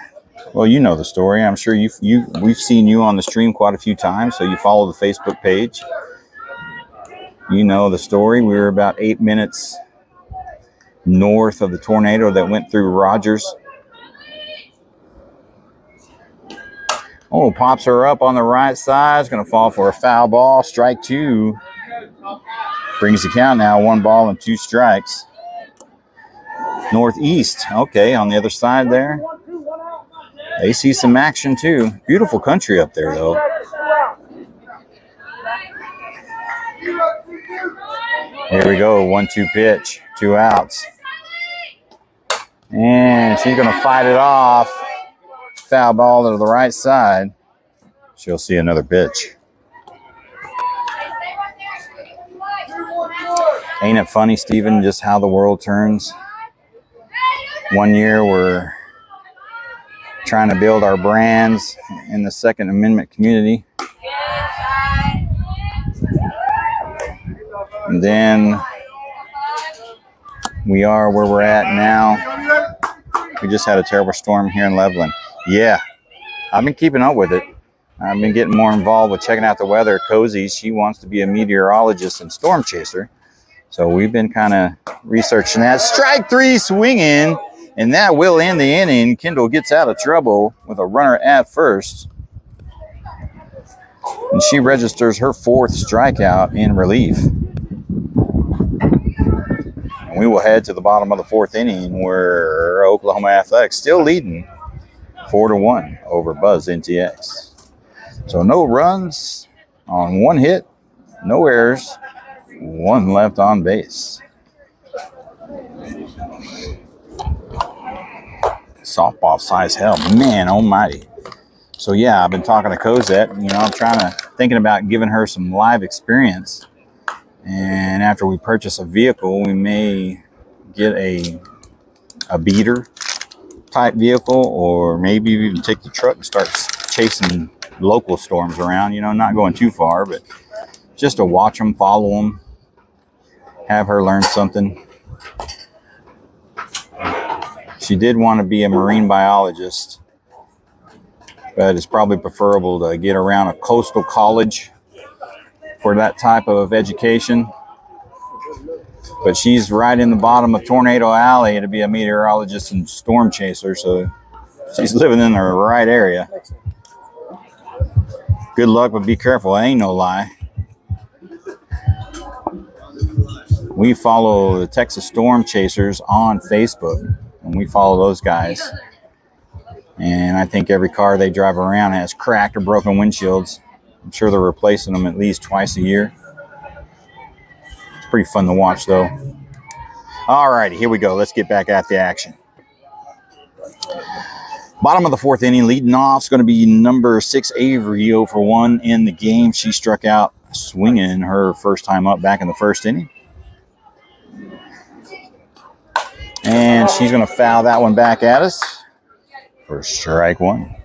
well, you know the story. I'm sure we've seen you on the stream quite a few times, so you follow the Facebook page. You know the story. We were about 8 minutes north of the tornado that went through Rogers. Oh, pops her up on the right side. It's going to fall for a foul ball. Strike two. Brings the count now. 1 ball and 2 strikes. Northeast. Okay, on the other side there. They see some action too. Beautiful country up there, though. Here we go. 1-2 pitch. 2 outs. And she's going to fight it off. Foul ball to the right side. She'll see another pitch. Ain't it funny, Stephen, just how the world turns? One year we're trying to build our brands in the Second Amendment community. And then we are where we're at now. We just had a terrible storm here in Leveland. Yeah, I've been keeping up with it. I've been getting more involved with checking out the weather. Cozy, she wants to be a meteorologist and storm chaser. So we've been kind of researching that. Strike 3 swinging, and that will end the inning. Kendall gets out of trouble with a runner at first. And she registers her 4th strikeout in relief. And we will head to the bottom of the 4th inning where Oklahoma Athletics still leading 4-1 over Buzz NTX. So no runs on 1 hit, no errors, 1 left on base. Softball size hell, man almighty. So yeah, I've been talking to Cosette. You know, I'm thinking about giving her some live experience. And after we purchase a vehicle, we may get a beater type vehicle, or maybe even take the truck and start chasing local storms around, you know, not going too far, but just to watch them, follow them, have her learn something. She did want to be a marine biologist, but it's probably preferable to get around a coastal college for that type of education. But she's right in the bottom of Tornado Alley to be a meteorologist and storm chaser, so she's living in the right area. Good luck, but be careful. It ain't no lie. We follow the Texas Storm Chasers on Facebook, and we follow those guys. And I think every car they drive around has cracked or broken windshields. I'm sure they're replacing them at least twice a year. It's pretty fun to watch, though. All righty, here we go. Let's get back at the action. Bottom of the 4th inning, leading off is going to be number 6, Avery, 0 for 1 in the game. She struck out swinging her first time up back in the 1st inning. And she's going to foul that one back at us for strike 1.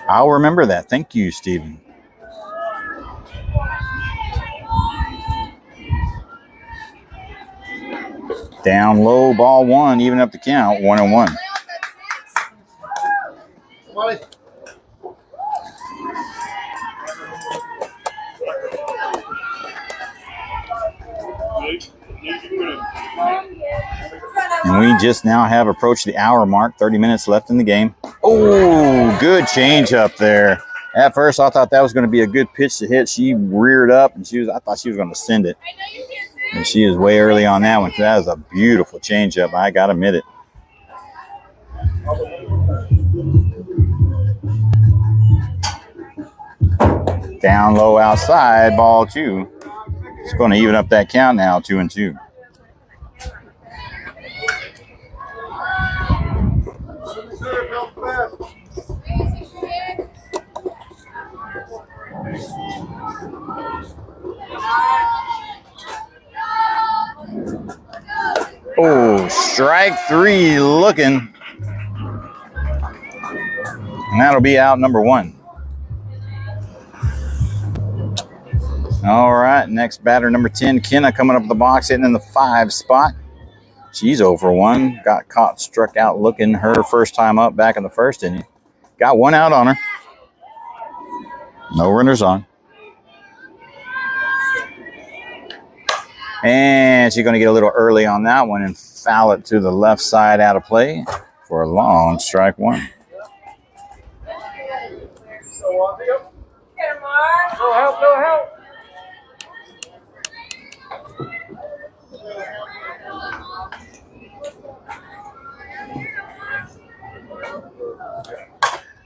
I'll remember that. Thank you, Stephen. Down low, ball 1, even up the count, 1-1. And we just now have approached the hour mark, 30 minutes left in the game. Oh, good change up there. At first, I thought that was going to be a good pitch to hit. She reared up, and I thought she was going to send it. And she is way early on that one. That is a beautiful changeup. I got to admit it. Down low outside, ball 2. It's going to even up that count now, 2-2. strike three looking. And that'll be out number one. All right, next batter, number 10, Kenna, coming up the box, hitting in the 5 spot. She's 0 for 1. Got caught, struck out looking her first time up back in the first inning. Got one out on her. No runners on. And she's going to get a little early on that one and foul it to the left side out of play for a long strike one. No help, no help.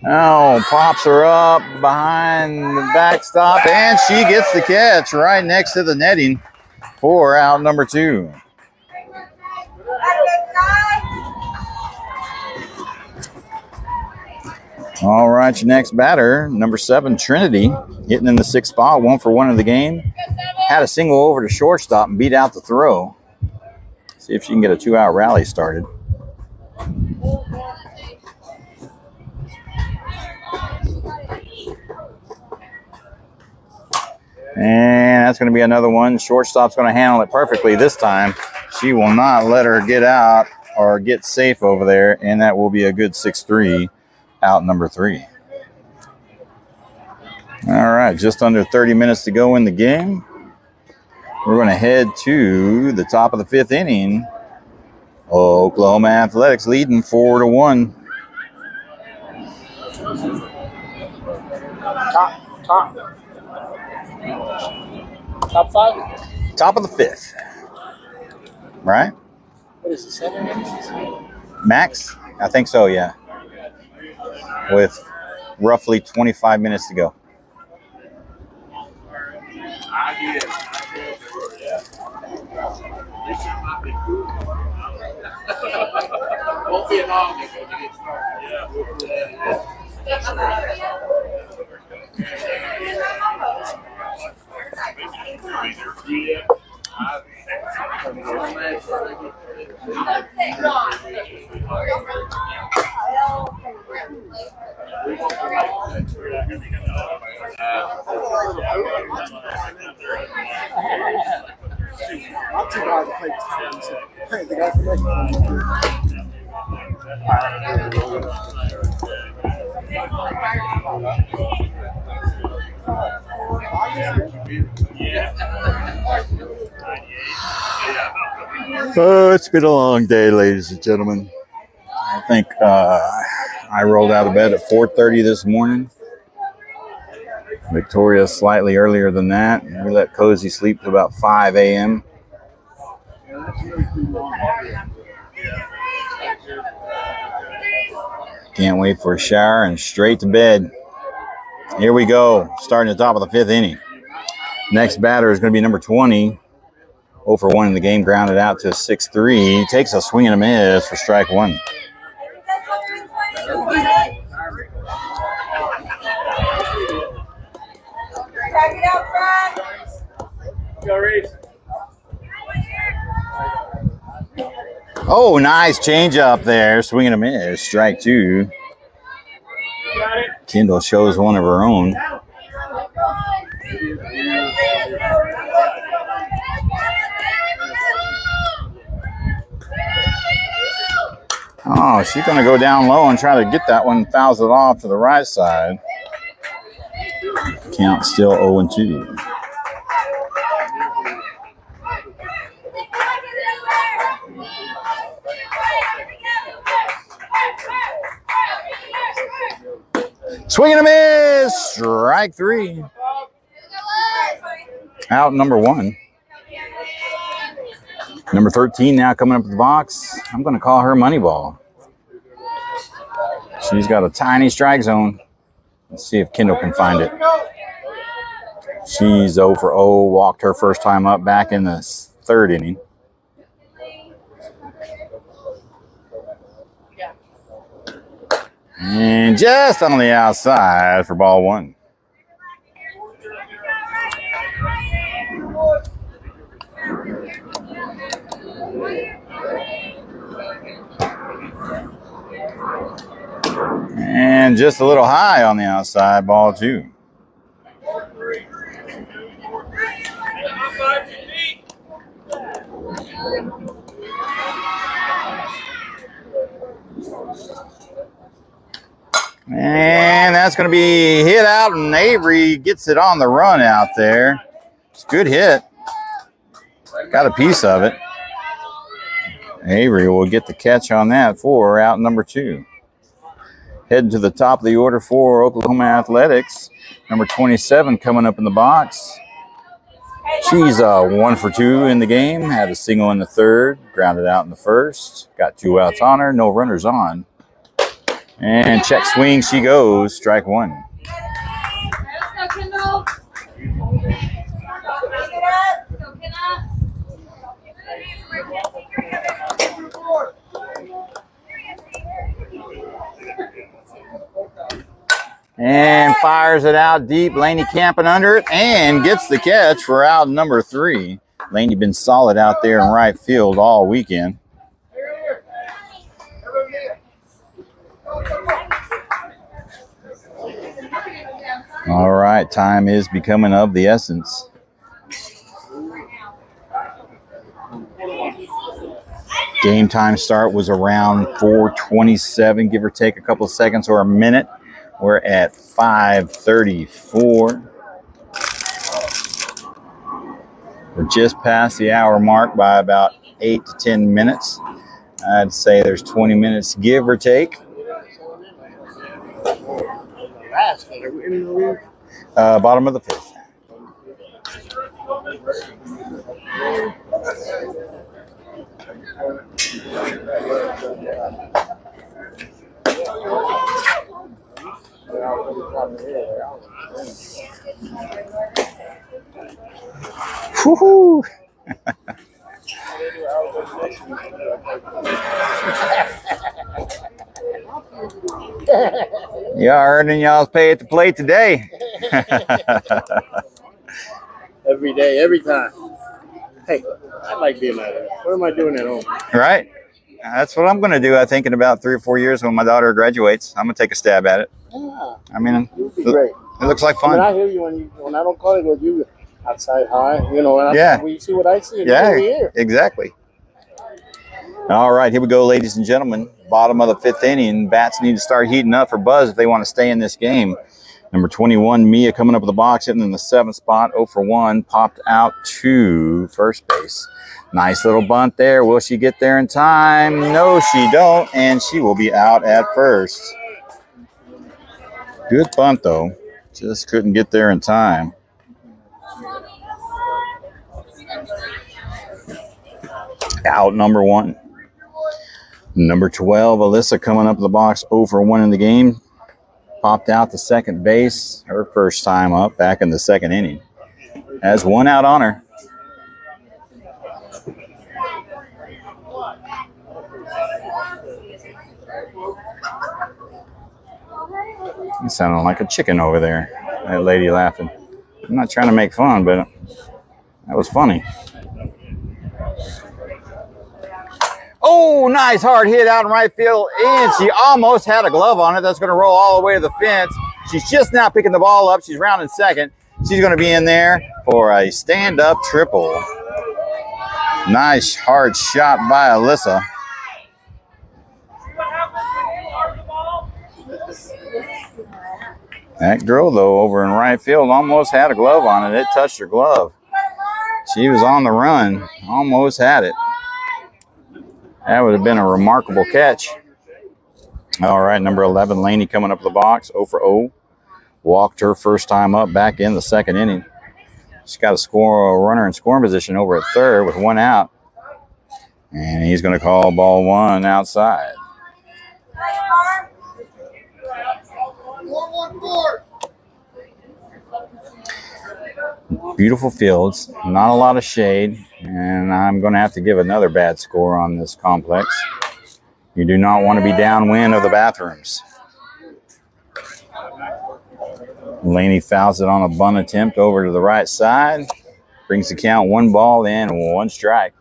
Oh, pops her up behind the backstop, and she gets the catch right next to the netting for out number 2. All right, your next batter, number 7, Trinity, hitting in the 6th spot, 1 for 1 in the game. Had a single over to shortstop and beat out the throw. See if she can get a 2-out rally started. And that's going to be another one. Shortstop's going to handle it perfectly this time. She will not let her get out or get safe over there, and that will be a good 6-3, out number 3. All right, just under 30 minutes to go in the game. We're going to head to the top of the 5th inning. Oklahoma Athletics leading 4-1. Top 5? Top of the 5th. Right? What is it, 7 innings? Max? I think so, yeah. With roughly 25 minutes to go. Won't be long to get I'm too hard to play this game, so hey, the guy can make Oh, it's been a long day, ladies and gentlemen. I think I rolled out of bed at 4:30 this morning. Victoria slightly earlier than that. We let Cozy sleep till about 5 a.m. Can't wait for a shower and straight to bed. Here we go, starting at the top of the 5th inning. Next batter is going to be number 20. 0 for 1 in the game, grounded out to 6-3. Takes a swing and a miss for strike 1. Oh, nice change up there. Swing and a miss. Strike 2. Kendall shows one of her own. Oh, she's going to go down low and try to get that one. Fouls it off to the right side. Count still 0-2. Swing and a miss. Strike 3. Out number 1. Number 13 now coming up to the box. I'm going to call her Moneyball. She's got a tiny strike zone. Let's see if Kendall can find it. She's 0 for 0. Walked her first time up back in the 3rd inning. And just on the outside for ball 1. And just a little high on the outside, ball 2. And that's going to be hit out, and Avery gets it on the run out there. It's a good hit. Got a piece of it. Avery will get the catch on that for out number 2. Heading to the top of the order for Oklahoma Athletics. Number 27 coming up in the box. She's 1 for 2 in the game. Had a single in the third. Grounded out in the first. Got 2 outs on her. No runners on. And check swing she goes. Strike 1. And fires it out deep. Laney camping under it and gets the catch for out number 3. Laney been solid out there in right field all weekend. All right, time is becoming of the essence. Game time start was around 4:27, give or take a couple of seconds or a minute. We're at 5:34. We're just past the hour mark by about 8 to 10 minutes. I'd say there's 20 minutes, give or take. Bottom of the 5th. Woohoo! Y'all earning y'all's pay at the plate today. Every day, every time. Hey, I like being at it. What am I doing at home? Right? That's what I'm going to do. I think in about 3 or 4 years when my daughter graduates, I'm going to take a stab at it. Yeah. I mean, It would be great. It looks like fun. I hear you when I don't call it with you outside high, you know, and yeah. You see what I see in yeah, here. Exactly. All right, here we go, ladies and gentlemen. Bottom of the 5th inning. Bats need to start heating up for Buzz if they want to stay in this game. Number 21, Mia, coming up with the box, hitting in the 7th spot, 0 for 1, popped out to first base. Nice little bunt there. Will she get there in time? No, she don't, and she will be out at first. Good bunt, though. Just couldn't get there in time. Out number 1. Number 12, Alyssa, coming up the box, 0 for 1 in the game. Popped out to second base, her first time up back in the 2nd inning. Has 1 out on her. You sounding like a chicken over there, that lady laughing. I'm not trying to make fun, but that was funny. Oh, nice hard hit out in right field, and she almost had a glove on it. That's going to roll all the way to the fence. She's just now picking the ball up. She's rounding second. She's going to be in there for a stand-up triple. Nice hard shot by Alyssa. That girl, though, over in right field almost had a glove on it. It touched her glove. She was on the run, almost had it. That would have been a remarkable catch. All right, number 11, Laney, coming up the box, 0 for 0. Walked her first time up back in the 2nd inning. She's got a runner in scoring position over at third with 1 out. And he's going to call ball 1 outside. Beautiful fields, not a lot of shade, and I'm going to have to give another bad score on this complex. You do not want to be downwind of the bathrooms. Laney fouls it on a bunt attempt over to the right side. Brings the count 1 ball and 1 strike.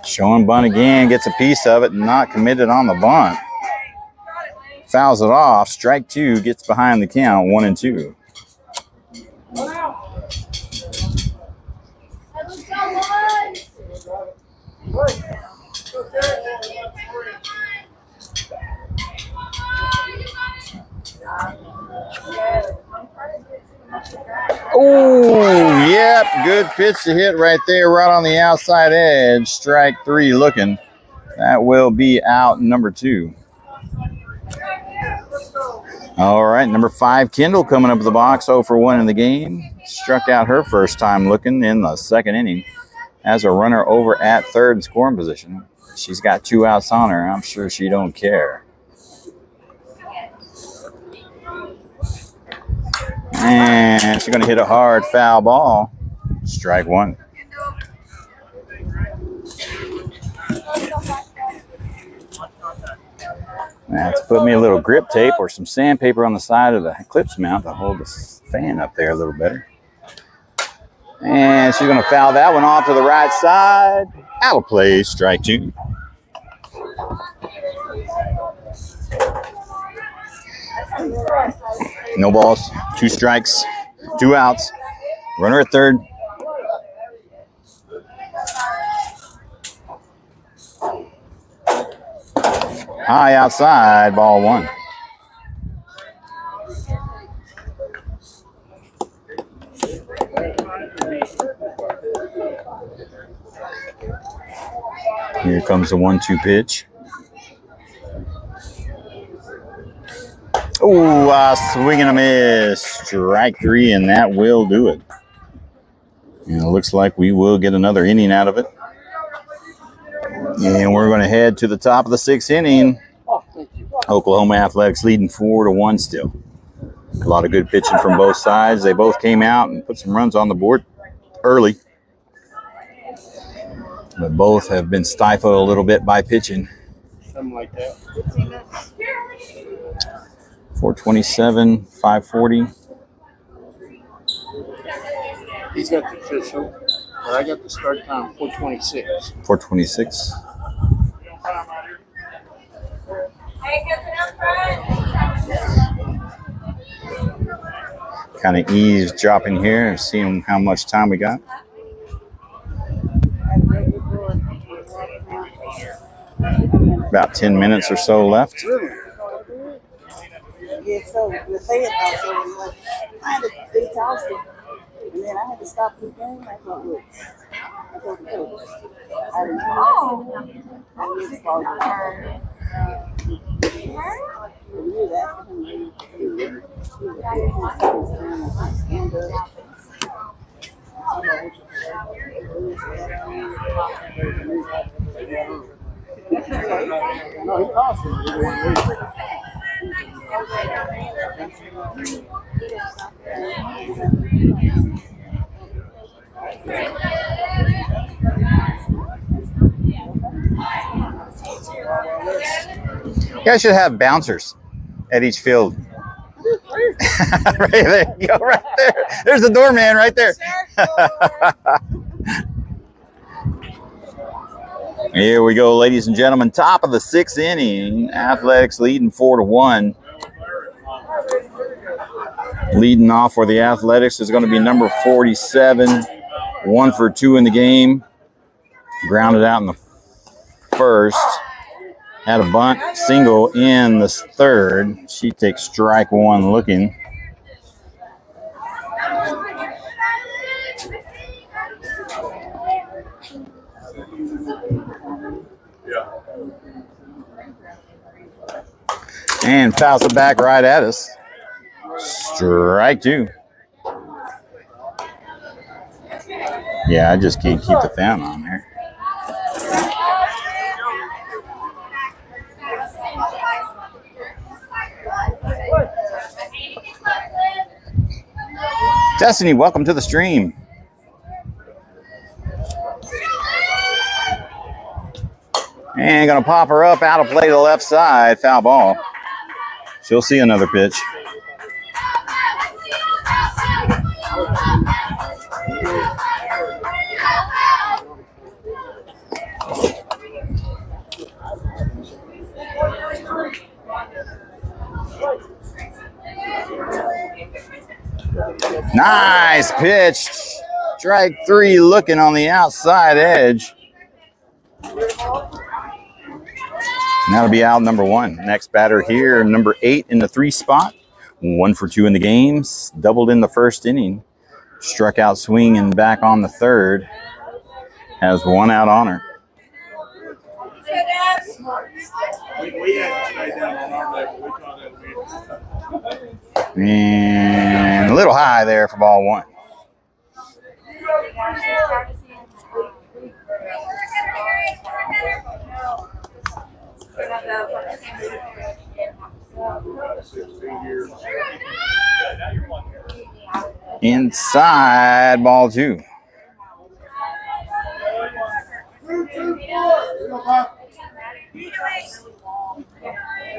Showing bunt again, gets a piece of it, not committed on the bunt. Fouls it off. Strike two, gets behind the count, 1-2. Oh, yep. Good pitch to hit right there, right on the outside edge. Strike three looking. That will be out number 2. All right, number 5, Kendall coming up to the box, 0 for 1 in the game. Struck out her first time looking in the second inning. Has a runner over at third in scoring position. She's got 2 outs on her. I'm sure she don't care. And she's going to hit a hard foul ball. Strike 1. That's put me a little grip tape or some sandpaper on the side of the clips mount to hold the fan up there a little better. And she's going to foul that one off to the right side. Out of play, strike 2. No balls, 2 strikes, 2 outs. Runner at third. High outside, ball 1. Here comes the 1-2 pitch. Oh, swing and a miss. Strike 3, and that will do it. And it looks like we will get another inning out of it. And we're going to head to the top of the 6th inning. Oklahoma Athletics leading 4-1 still. A lot of good pitching from both sides. They both came out and put some runs on the board early. But both have been stifled a little bit by pitching. Something like that. 427, 540. He's got the official, but I got the start time 426. 426. Kind of eavesdropping here and seeing how much time we got. About 10 minutes or so left. Yeah, so the fed thought so much. I had to be tossed it. And then I had to stop the game. I thought, look. I thought, look. I didn't know. I was falling. No, he tossed him. You guys should have bouncers at each field. Right there. You go right there. There's the doorman right there. Here we go, ladies and gentlemen. Top of the 6th inning. Athletics leading 4-1. Leading off for the Athletics is going to be number 47. 1 for 2 in the game. Grounded out in the first. Had a bunt single in the third. She takes strike 1 looking. And fouls it back right at us. Strike 2. Yeah, I just can't keep the fan on there. Destiny, welcome to the stream. And going to pop her up out of play to the left side. Foul ball. She'll see another pitch. Nice pitch. Strike 3 looking on the outside edge. And that'll be out number 1. Next batter here, number 8 in the 3 spot. 1 for 2 in the game. Doubled in the first inning. Struck out swinging back on the third. Has 1 out on her. And a little high there for ball 1. Inside ball 2.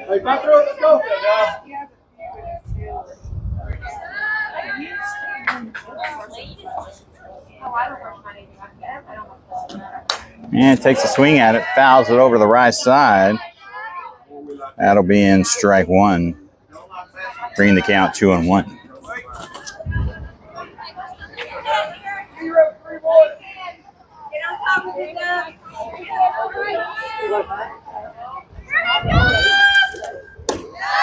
Hey, back row, let's go. And takes a swing at it, fouls it over the right side. That'll be in strike 1. Bringing the count 2-1.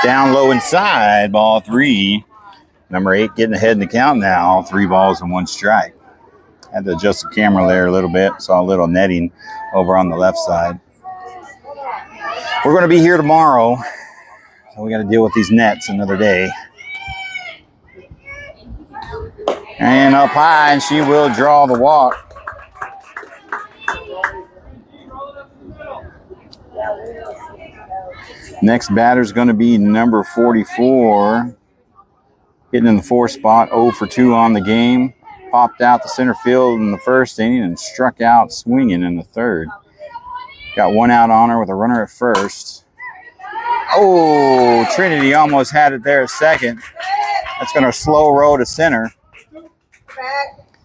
Down low inside, ball 3. Number 8 getting ahead in the count now. 3 balls and 1 strike. Had to adjust the camera there a little bit. Saw a little netting over on the left side. We're going to be here tomorrow. So we got to deal with these nets another day. And up high, and she will draw the walk. Next batter is going to be number 44. Hitting in the 4 spot, 0 for 2 on the game. Popped out the center field in the first inning and struck out swinging in the third. Got 1 out on her with a runner at first. Oh, Trinity almost had it there at second. That's going to slow roll to center.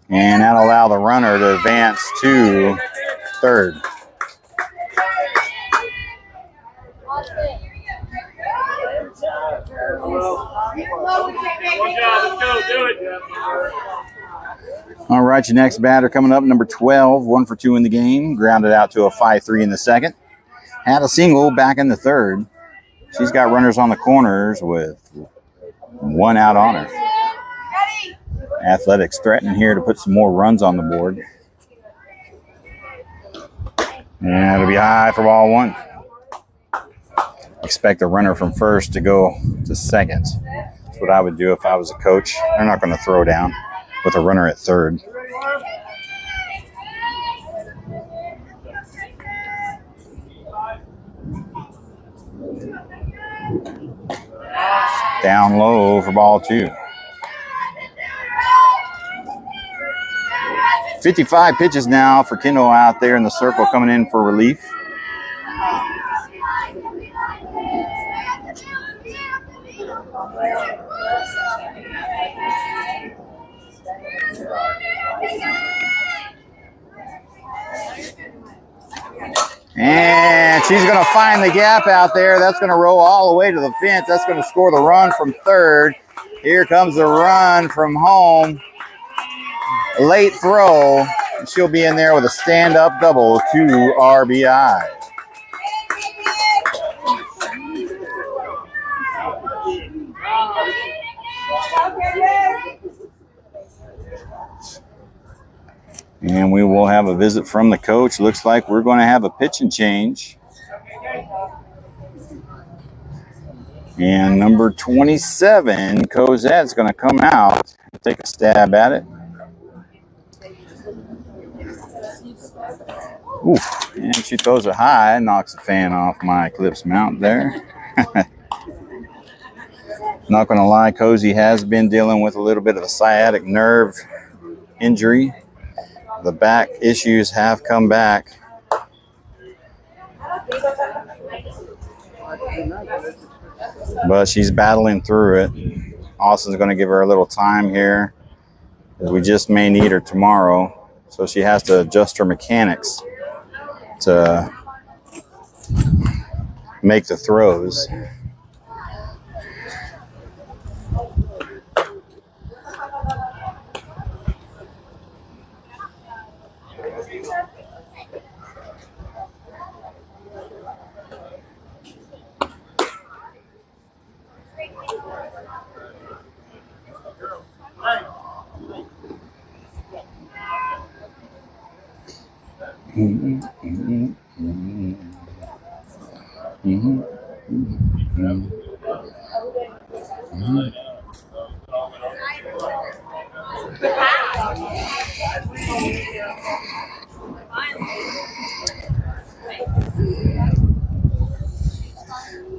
And that'll allow the runner to advance to third. All right, your next batter coming up, number 12, 1 for 2 in the game. Grounded out to a 5-3 in the second. Had a single back in the third. She's got runners on the corners with 1 out on her. Athletics threatening here to put some more runs on the board. And it'll be high for ball 1. Expect the runner from first to go to second. That's what I would do if I was a coach. They're not going to throw down with a runner at third. Down low for ball 2. 55 pitches now for Kendall out there in the circle coming in for relief. And she's going to find the gap out there. That's going to roll all the way to the fence. That's going to score the run from third. Here comes the run from home. Late throw. She'll be in there with a stand-up double, 2 RBI. And we will have a visit from the coach. Looks like we're going to have a pitching change. And number 27, Cosette's going to come out and take a stab at it. Oof. And she throws it high, knocks the fan off my Eclipse mount there. Not going to lie, Cozy has been dealing with a little bit of a sciatic nerve injury. The back issues have come back. But she's battling through it. Austin's going to give her a little time here, as we just may need her tomorrow. So she has to adjust her mechanics to make the throws.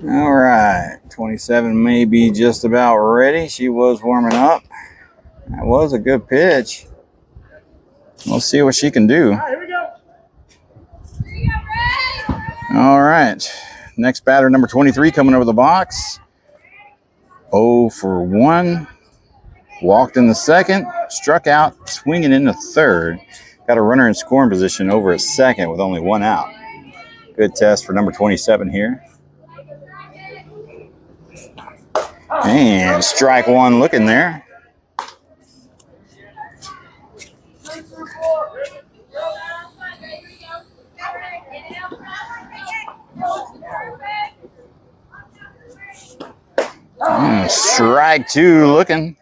All right, 27 may be just about ready. She was warming up. That was a good pitch. We'll see what she can do. All right, here we go. All right, next batter, number 23, coming over the box. 0 for 1. Walked in the second, struck out, swinging in the third. Got a runner in scoring position over at second with only 1 out. Good test for number 27 here. And strike 1 looking there. Strike 2 looking.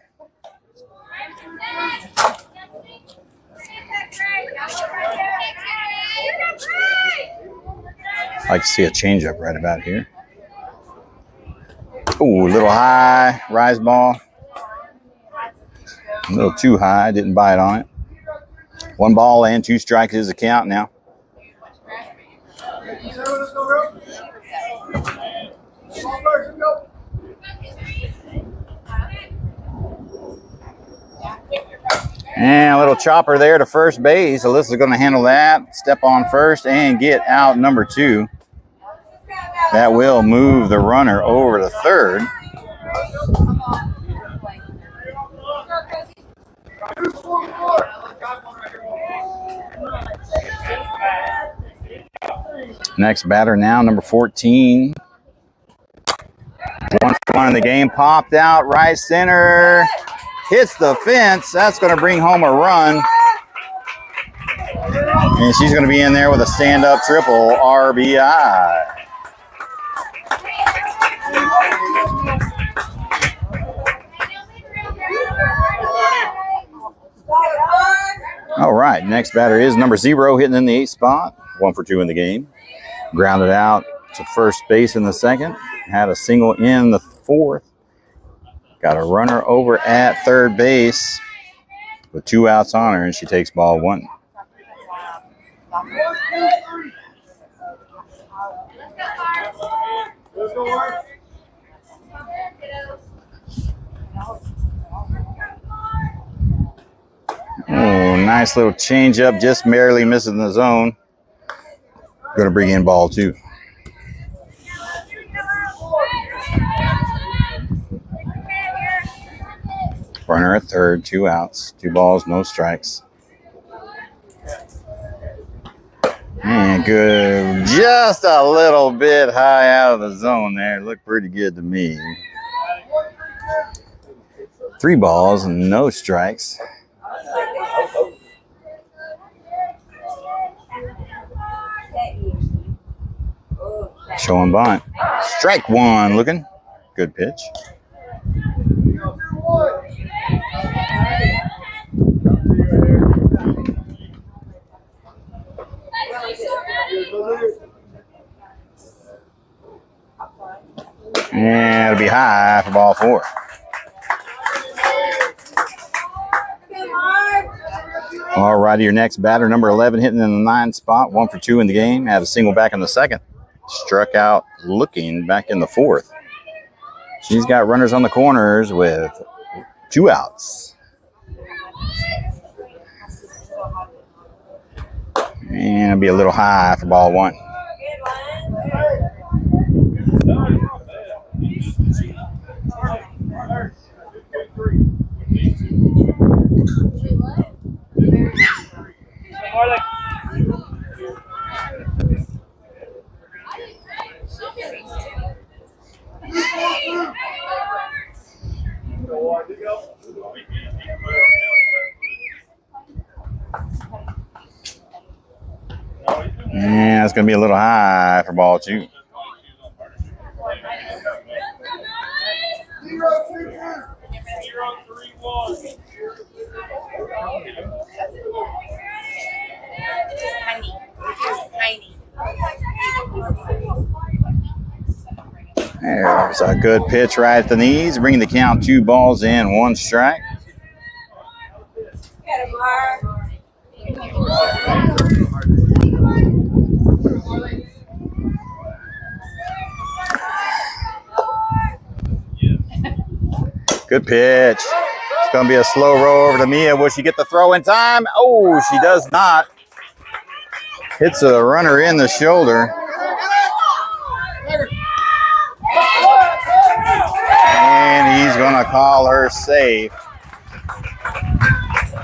I like to see a changeup right about here. Ooh, a little high, rise ball. A little too high, didn't bite on it. 1 ball and 2 strikes is the count now. And a little chopper there to first base. Alyssa's going to handle that. Step on first and get out number 2. That will move the runner over to third. Next batter now, number 14. 1 for 1 in the game. Popped out right center. Hits the fence. That's going to bring home a run. And she's going to be in there with a stand-up triple RBI. All right, next batter is number 0, hitting in the 8th spot. 1 for 2 in the game. Grounded out to first base in the second. Had a single in the 4th. Got a runner over at third base with 2 outs on her, and she takes ball 1. Oh, nice little changeup, just barely missing the zone. Going to bring in ball 2. Runner at third, 2 outs, 2 balls, no strikes. And good, just a little bit high out of the zone there. Looked pretty good to me. 3 balls and no strikes. Showing bunt. Strike 1 looking. Good pitch. And it'll be high for ball 4. All righty, your next batter, number 11, hitting in the 9th spot. 1 for 2 in the game. Had a single back in the second. Struck out looking back in the 4th. She's got runners on the corners with 2 outs. And it'll be a little high for ball 1. And it's going to be a little high for ball 2. There's a good pitch right at the knees, bringing the count 2 balls in, 1 strike. Good pitch. It's going to be a slow roll over to Mia. Will she get the throw in time? Oh, she does not. Hits a runner in the shoulder. And he's going to call her safe.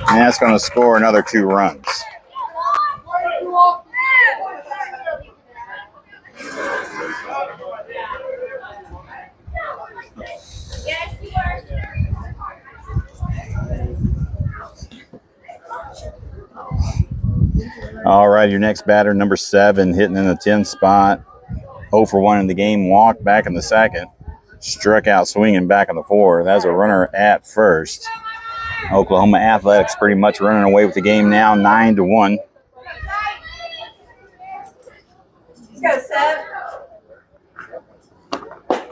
And that's going to score another 2 runs. All right, your next batter, number 7, hitting in the 10th spot. 0 for 1 in the game, walked back in the second. Struck out swinging back in the 4th. That's a runner at first. Oklahoma Athletics pretty much running away with the game now, 9-1.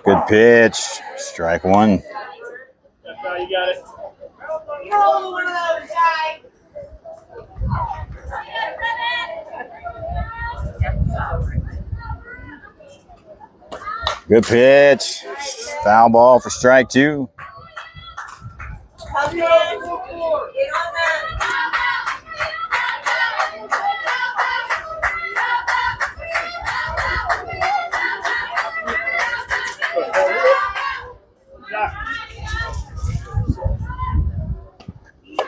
Good pitch. Strike 1. You got it. Good pitch. Foul ball for strike 2.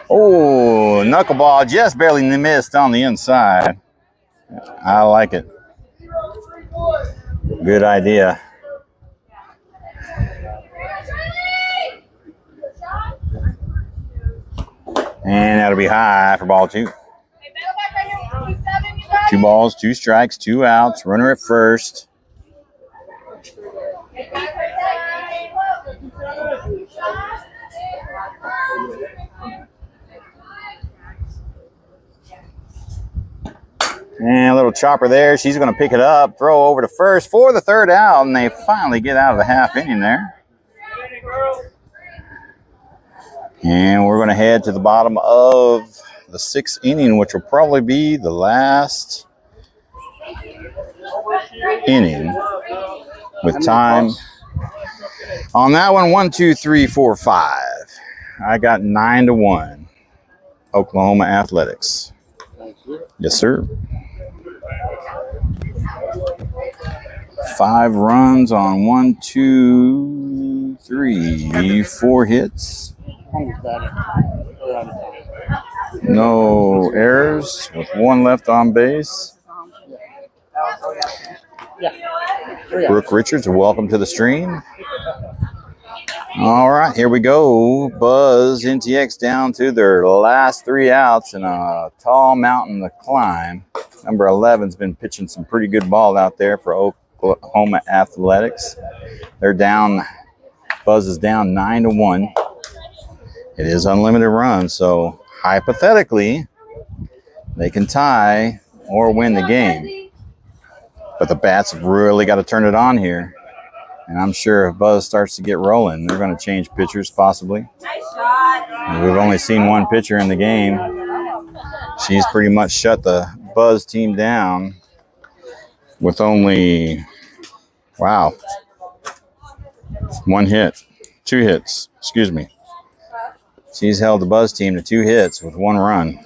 Oh, knuckleball just barely missed on the inside. I like it. Good idea. And that'll be high for ball 2. 2 balls, 2 strikes, 2 outs. Runner at first. And a little chopper there. She's going to pick it up, throw over to first for the 3rd out, and they finally get out of the half inning there. And we're going to head to the bottom of the 6th inning, which will probably be the last inning with time. On that one, 1, 2, 3, 4, 5. I got 9-1. Oklahoma Athletics. Yes, sir. 5 runs on 1, 2, 3, 4 hits. No errors with 1 left on base. Brooke Richards, welcome to the stream. All right, here we go. Buzz NTX down to their last 3 outs in a tall mountain to climb. Number 11's been pitching some pretty good ball out there for Oklahoma Athletics. They're down. Buzz is down 9-1. It is unlimited runs, so hypothetically, they can tie or win the game. But the bats have really got to turn it on here. And I'm sure if Buzz starts to get rolling, they're going to change pitchers possibly. And we've only seen 1 pitcher in the game. She's pretty much shut the Buzz team down with only, wow, 1 hit, 2 hits, excuse me. She's held the Buzz team to 2 hits with 1 run.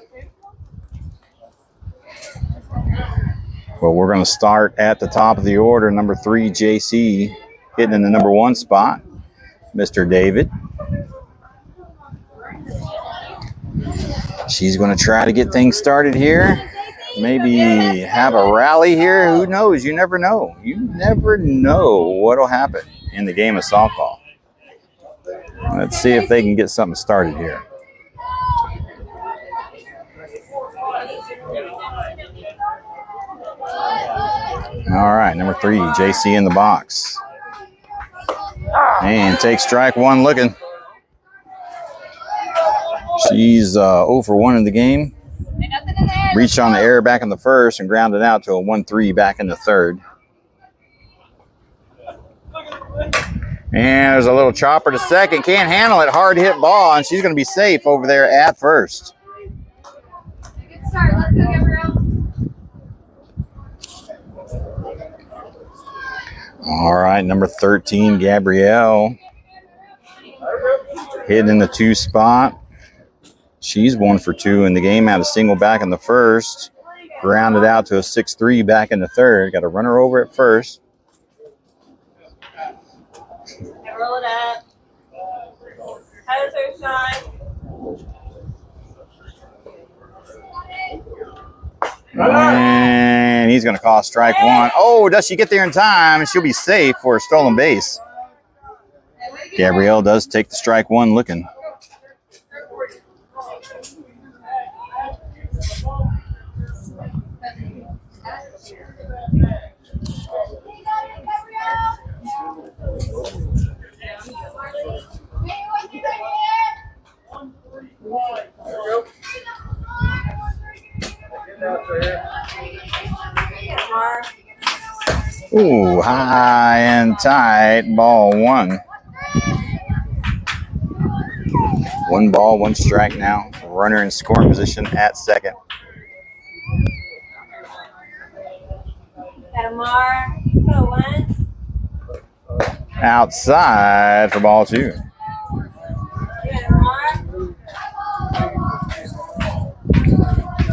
Well, we're going to start at the top of the order. Number 3, JC, hitting in the number 1 spot, Mr. David. She's going to try to get things started here. Maybe have a rally here. Who knows? You never know. You never know what will happen in the game of softball. Let's see if they can get something started here. All right, number 3, JC in the box. And take strike 1 looking. She's 0 for 1 in the game. Nothing in there. Reached on the error back in the first and grounded out to a 1-3 back in the third. And there's a little chopper to second. Can't handle it. Hard hit ball, and she's going to be safe over there at first. Good start. Let's go, Gabrielle. All right, number 13, Gabrielle. Hitting in the 2 spot. She's 1 for 2 in the game. Had a single back in the first. Grounded out to a 6-3 back in the third. Got a runner over at first. Roll it up. How's her shine? And he's going to call strike 1. Oh, does she get there in time? She'll be safe for a stolen base. Gabrielle does take the strike 1 looking. Ooh, high and tight, ball 1. 1 ball, 1 strike now. Runner in scoring position at second. Got a Mar. Go once. Outside for ball 2. Got a Mar.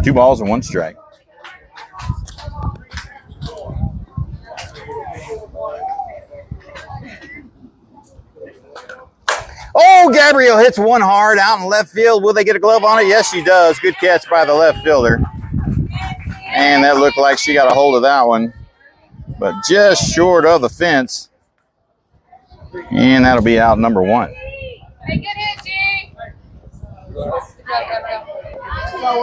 2 balls and 1 strike. Oh, Gabrielle hits 1 hard out in left field. Will they get a glove on it? Yes, she does. Good catch by the left fielder. And that looked like she got a hold of that one, but just short of the fence. And that'll be out number 1. Hey, good hit, G.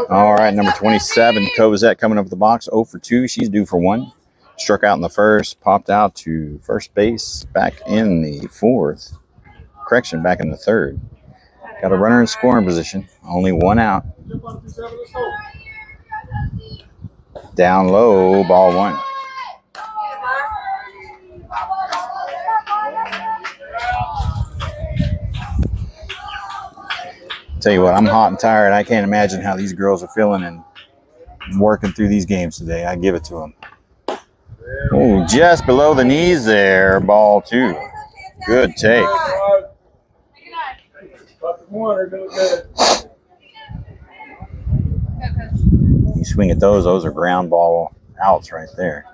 All right, number 27, Covazette coming up the box, 0 for 2. She's due for 1. Struck out in the first, popped out to first base, back in the fourth. Correction, back in the third. Got a runner in scoring position, only 1 out. Down low, ball 1. Tell you what, I'm hot and tired. I can't imagine how these girls are feeling and working through these games today. I give it to them. Oh, just below the knees there, ball 2. Good take. You swing at those are ground ball outs right there.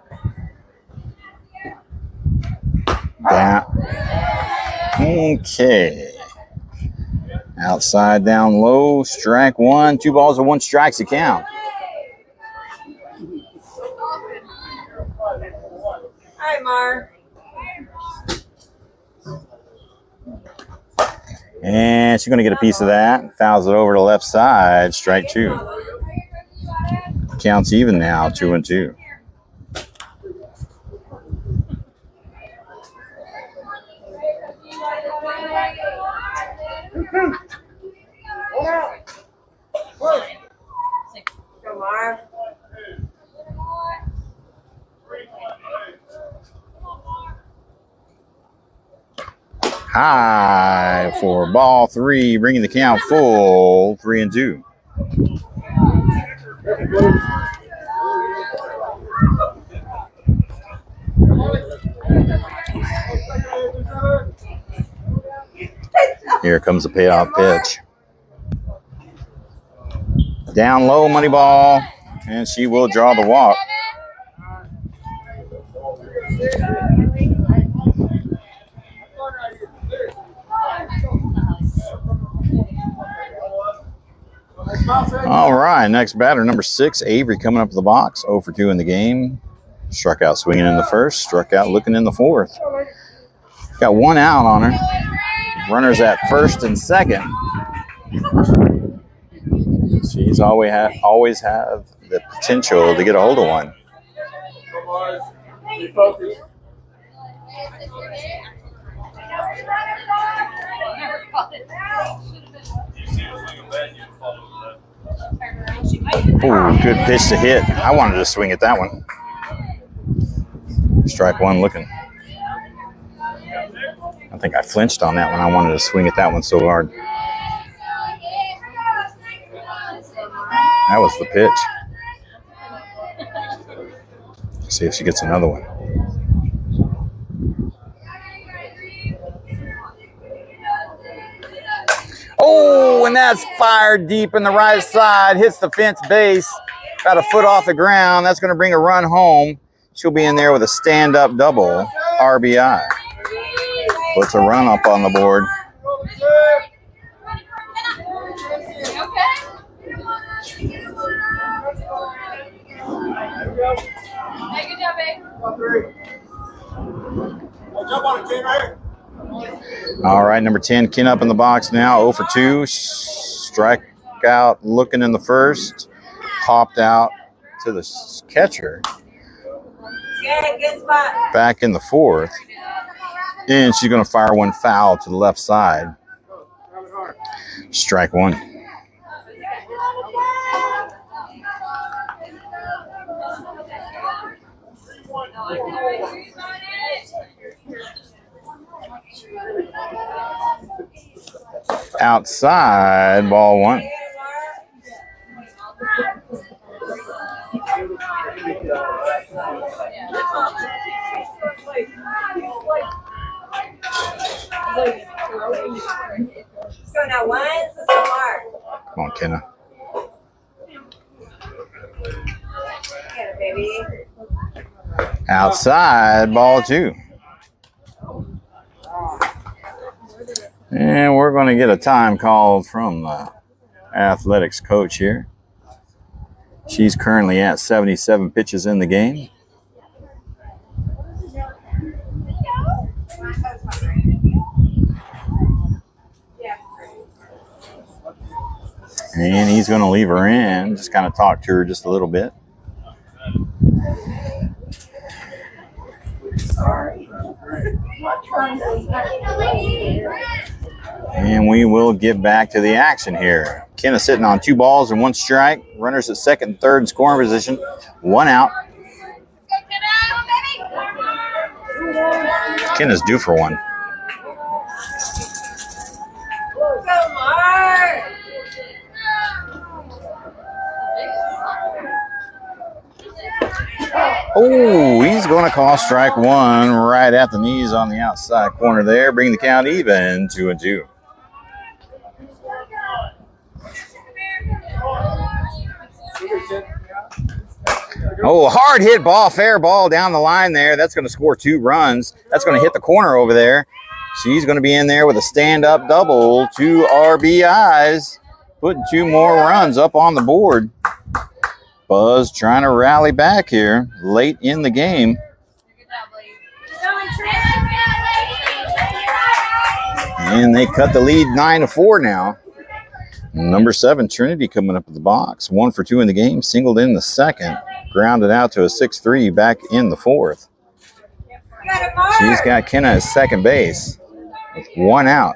That. Okay. Outside, down low, strike 1. 2 balls and 1 strikes to count. Hi, Mar. And she's going to get a piece of that. Fouls it over to the left side, strike 2. Counts even now, 2-2. Go, Mar. High for ball 3, bringing the count full, 3-2. Here comes the payoff pitch. Down low, money ball, and she will draw the walk. All right, next batter, number 6, Avery coming up the box, 0 for 2 in the game. Struck out swinging in the first, struck out looking in the fourth. Got 1 out on her. Runners at first and second. She's always have the potential to get a hold of one. Ooh, good pitch to hit. I wanted to swing at that one. Strike one looking. I think I flinched on that one. I wanted to swing at that one so hard. That was the pitch. See if she gets another one. Oh, and that's fired deep in the right side. Hits the fence base. About a foot off the ground. That's going to bring a run home. She'll be in there with a stand-up double RBI. Puts a run up on the board. All right, number 10, Ken up in the box now, 0 for 2. Strikeout looking in the first. Popped out to the catcher. Back in the fourth. And she's going to fire one foul to the left side. Strike one. Outside, ball one. Come on, Kenna. Outside, ball two. And we're going to get a time called from the athletics coach here. She's currently at 77 pitches in the game. And he's going to leave her in, just kind of talk to her just a little bit. And we will get back to the action here. Kenna sitting on 2 balls and 1 strike. Runners at second and third in scoring position. 1 out. Kenna's due for one. Oh, he's going to call strike one right at the knees on the outside corner there, bring the count even, 2-2. Oh, hard hit ball, fair ball down the line there. That's going to score 2 runs. That's going to hit the corner over there. She's going to be in there with a stand-up double, 2 RBIs, putting 2 more runs up on the board. Buzz trying to rally back here late in the game. And they cut the lead 9-4 now. Number 7, Trinity coming up at the box. 1 for 2 in the game, singled in the second. Grounded out to a 6-3 back in the fourth. She's got Kenna at second base with 1 out.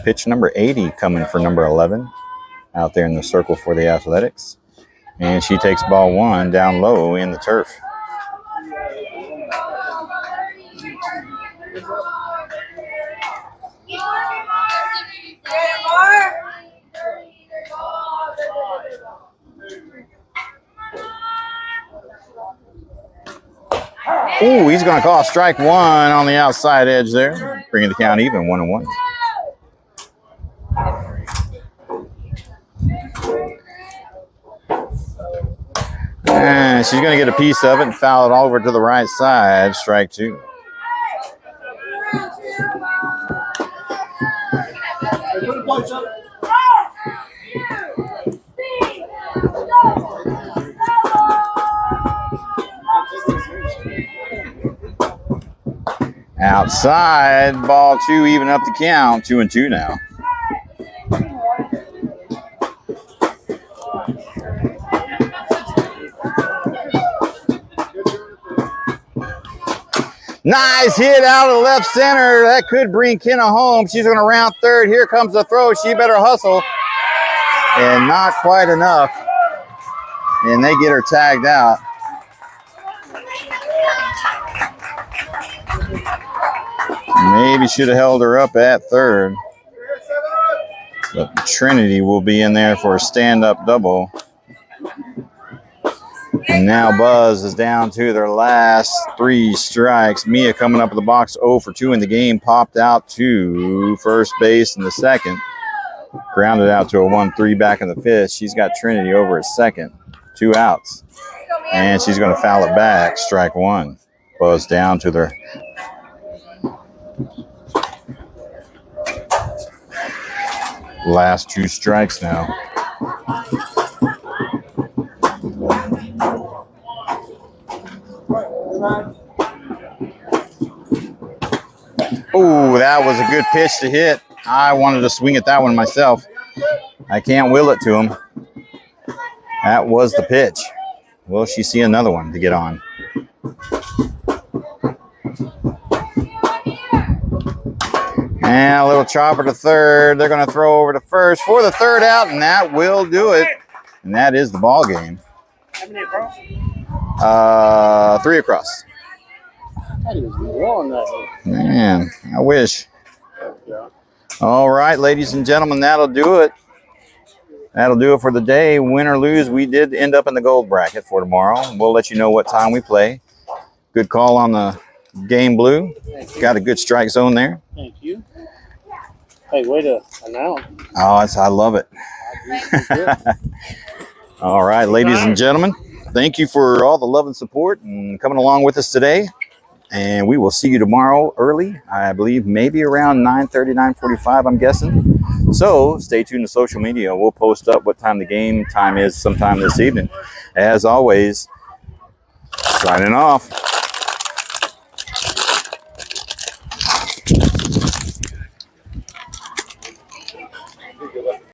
Pitch number 80 coming for number 11 out there in the circle for the Athletics. And she takes ball 1 down low in the turf. Ooh, he's going to call strike 1 on the outside edge there, bringing the count even, 1-1. And she's going to get a piece of it and foul it all over to the right side, strike 2. Outside, ball 2, even up the count, 2-2 now. Nice hit out of the left center. That could bring Kenna home. She's going to round third. Here comes the throw. She better hustle. And not quite enough. And they get her tagged out. Maybe should have held her up at third. But Trinity will be in there for a stand-up double. And now Buzz is down to their last 3 strikes. Mia coming up in the box 0 for 2 in the game. Popped out to first base in the second. Grounded out to a 1-3 back in the fifth. She's got Trinity over at second. 2 outs. And she's going to foul it back. Strike 1. Buzz down to their last 2 strikes now. Oh, that was a good pitch to hit. I wanted to swing at that one myself. I can't will it to him. That was the pitch. Will she see another one to get on? And a little chopper to third. They're going to throw over to first for the third out, and that will do it. And that is the ball game. How many across? 3 across. That is long, that. Man, I wish. All right, ladies and gentlemen, that'll do it. That'll do it for the day. Win or lose, we did end up in the gold bracket for tomorrow. We'll let you know what time we play. Good call on the game blue. Got a good strike zone there. Thank you. Hey, way to announce. Oh, I love it. All right, ladies and gentlemen, thank you for all the love and support and coming along with us today. And we will see you tomorrow early. I believe maybe around 9:30, 9:45, I'm guessing. So stay tuned to social media. We'll post up what time the game time is sometime this evening. As always, signing off.